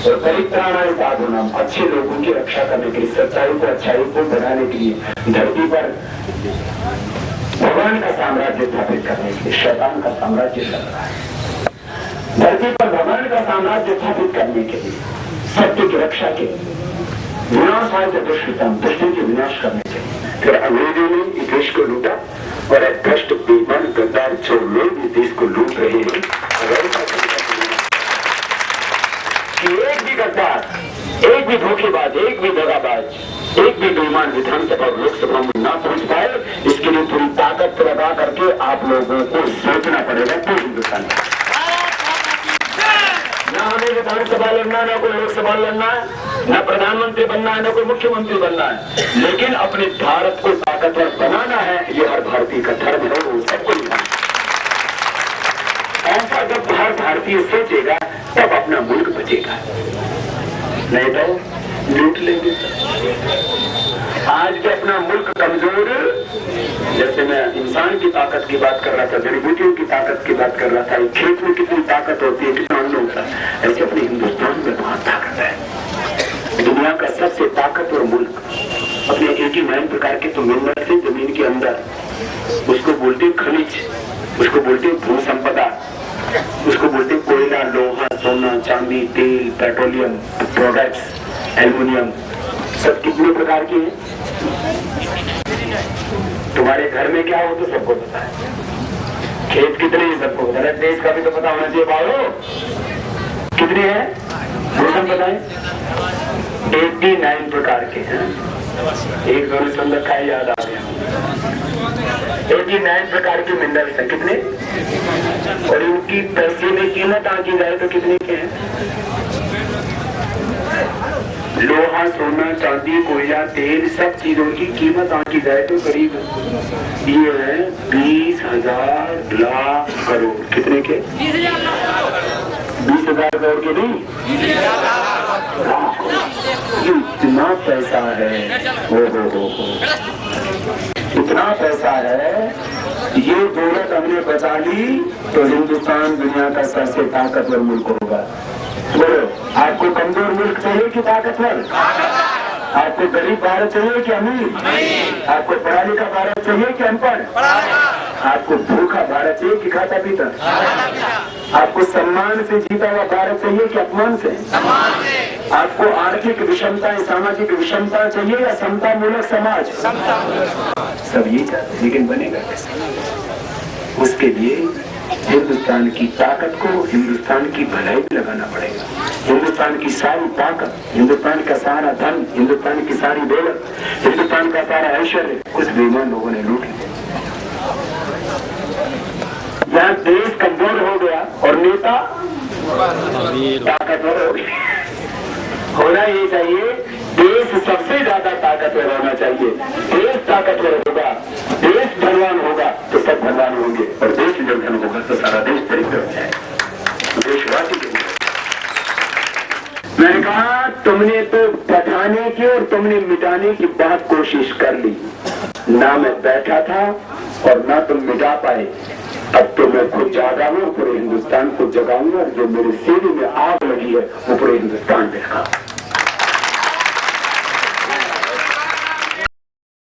और परित्राणाय साधूनां, अच्छे लोगों की रक्षा करने के लिए, सच्चाई को अच्छाई को बनाने के लिए, धरती पर भगवान का साम्राज्य स्थापित करने के लिए। शैतान का साम्राज्य चल रहा है धरती पर, भगवान का साम्राज्य स्थापित करने के लिए, सत्य की रक्षा के लिए, विनाशाय च दुष्कृतां, दुष्टों के विनाश करने के लिए। फिर अंग्रेजों ने इस देश को लूटा और भ्रष्ट बेईमान गद्दार जो लोग इस देश को लूट रहे हैं, एक भी गद्दार, एक भी धोखेबाज, एक भी दगाबाज, एक भी बेईमान विधानसभा और लोकसभा में ना पहुंच पाए, इसके लिए पूरी ताकत लगा करके आप लोगों को सोचना पड़ेगा पूरे हिंदुस्तान में। ना हमें विधानसभा लड़ना, ना कोई लोकसभा लड़ना है, ना प्रधानमंत्री बनना है, ना कोई मुख्यमंत्री बनना है, लेकिन अपने भारत को ताकतवर बनाना है। ये हर भारतीय का धर्म है, वो सबको निभाना। ऐसा जब हर भारतीय सोचेगा तब अपना मुल्क बचेगा, नहीं तो लूट लेंगे। आज भी अपना मुल्क कमजोर, जैसे मैं इंसान की ताकत की बात कर रहा था, जड़ी बूटियों की ताकत की बात कर रहा था, खेत में कितनी ताकत होती है, कितना अन्न होता है, ऐसे अपने हिंदुस्तान में बहुत ताकत है। दुनिया का सबसे ताकतवर मुल्क अपने 89 प्रकार के तो मिनरल से जमीन के अंदर, उसको बोलते खनिज, उसको बोलते भू संपदा, उसको बोलते कोयला, लोहा, सोना, चांदी, तेल, पेट्रोलियम प्रोडक्ट्स, एल्युमिनियम, सब कितने प्रकार के हैं। तुम्हारे घर में क्या हो तो सबको पता है, खेत कितने हैं सबको पता है, देश का भी तो पता होना चाहिए। बाबू कितने हैं मौसम बताएं, 89 प्रकार के हैं। एक दो ने सुन रखा है, याद आ गया। 89 प्रकार के मिनरल्स हैं, कितने, और इनकी पैसे में कीमत आंकी जाए तो कितने के हैं। लोहा, सोना, चांदी, कोयला, तेल, सब चीजों की कीमत आंकी जाए तो करीब ये है 20,000 लाख करोड़। कितने के? 20,000 करोड़ के नहीं, इतना पैसा है। हो इतना पैसा है ये जरूरत हमने बचा ली तो हिंदुस्तान दुनिया का सबसे ताकतवर मुल्क होगा। बोलो, आपको कमजोर मुल्क चाहिए कि ताकतवर? आपको गरीब भारत चाहिए कि अमीर? आपको पढ़ा लिखा भारत चाहिए कि अनपढ़? आपको भूखा भारत चाहिए कि खाता पीता? आपको सम्मान से जीता हुआ भारत चाहिए कि अपमान से? आपको आर्थिक विषमता, सामाजिक विषमता चाहिए या समता मूलक समाज? सब ये चाहते, लेकिन बनेगा कैसे? उसके लिए हिंदुस्तान की ताकत को, हिंदुस्तान की भलाई में लगाना पड़ेगा। हिंदुस्तान की सारी ताकत, हिंदुस्तान का सारा धन, हिंदुस्तान की सारी दौलत, हिंदुस्तान का सारा ऐश्वर्य कुछ बेईमान लोगों ने लूट लिया। यहाँ देश कमजोर हो गया और नेता ताकतवर हो गया। होना ये चाहिए, देश सबसे ज्यादा ताकतवर होना चाहिए। देश ताकतवर होगा, देश धनवान होगा तो सब धनवान होंगे, और देश जब धन होगा तो सारा देश दरिद्र हो जाएगा। देशवासी के मैंने कहा, तुमने तो बढ़ाने की और तुमने मिटाने की बहुत कोशिश कर ली, ना मैं बैठा था और ना तुम मिटा पाए। अब तो मैं खुद जागा हूं, पूरे हिंदुस्तान को जगाऊंगा, और जो मेरे सीने में आग लगी है वो पूरे हिंदुस्तान में लगा।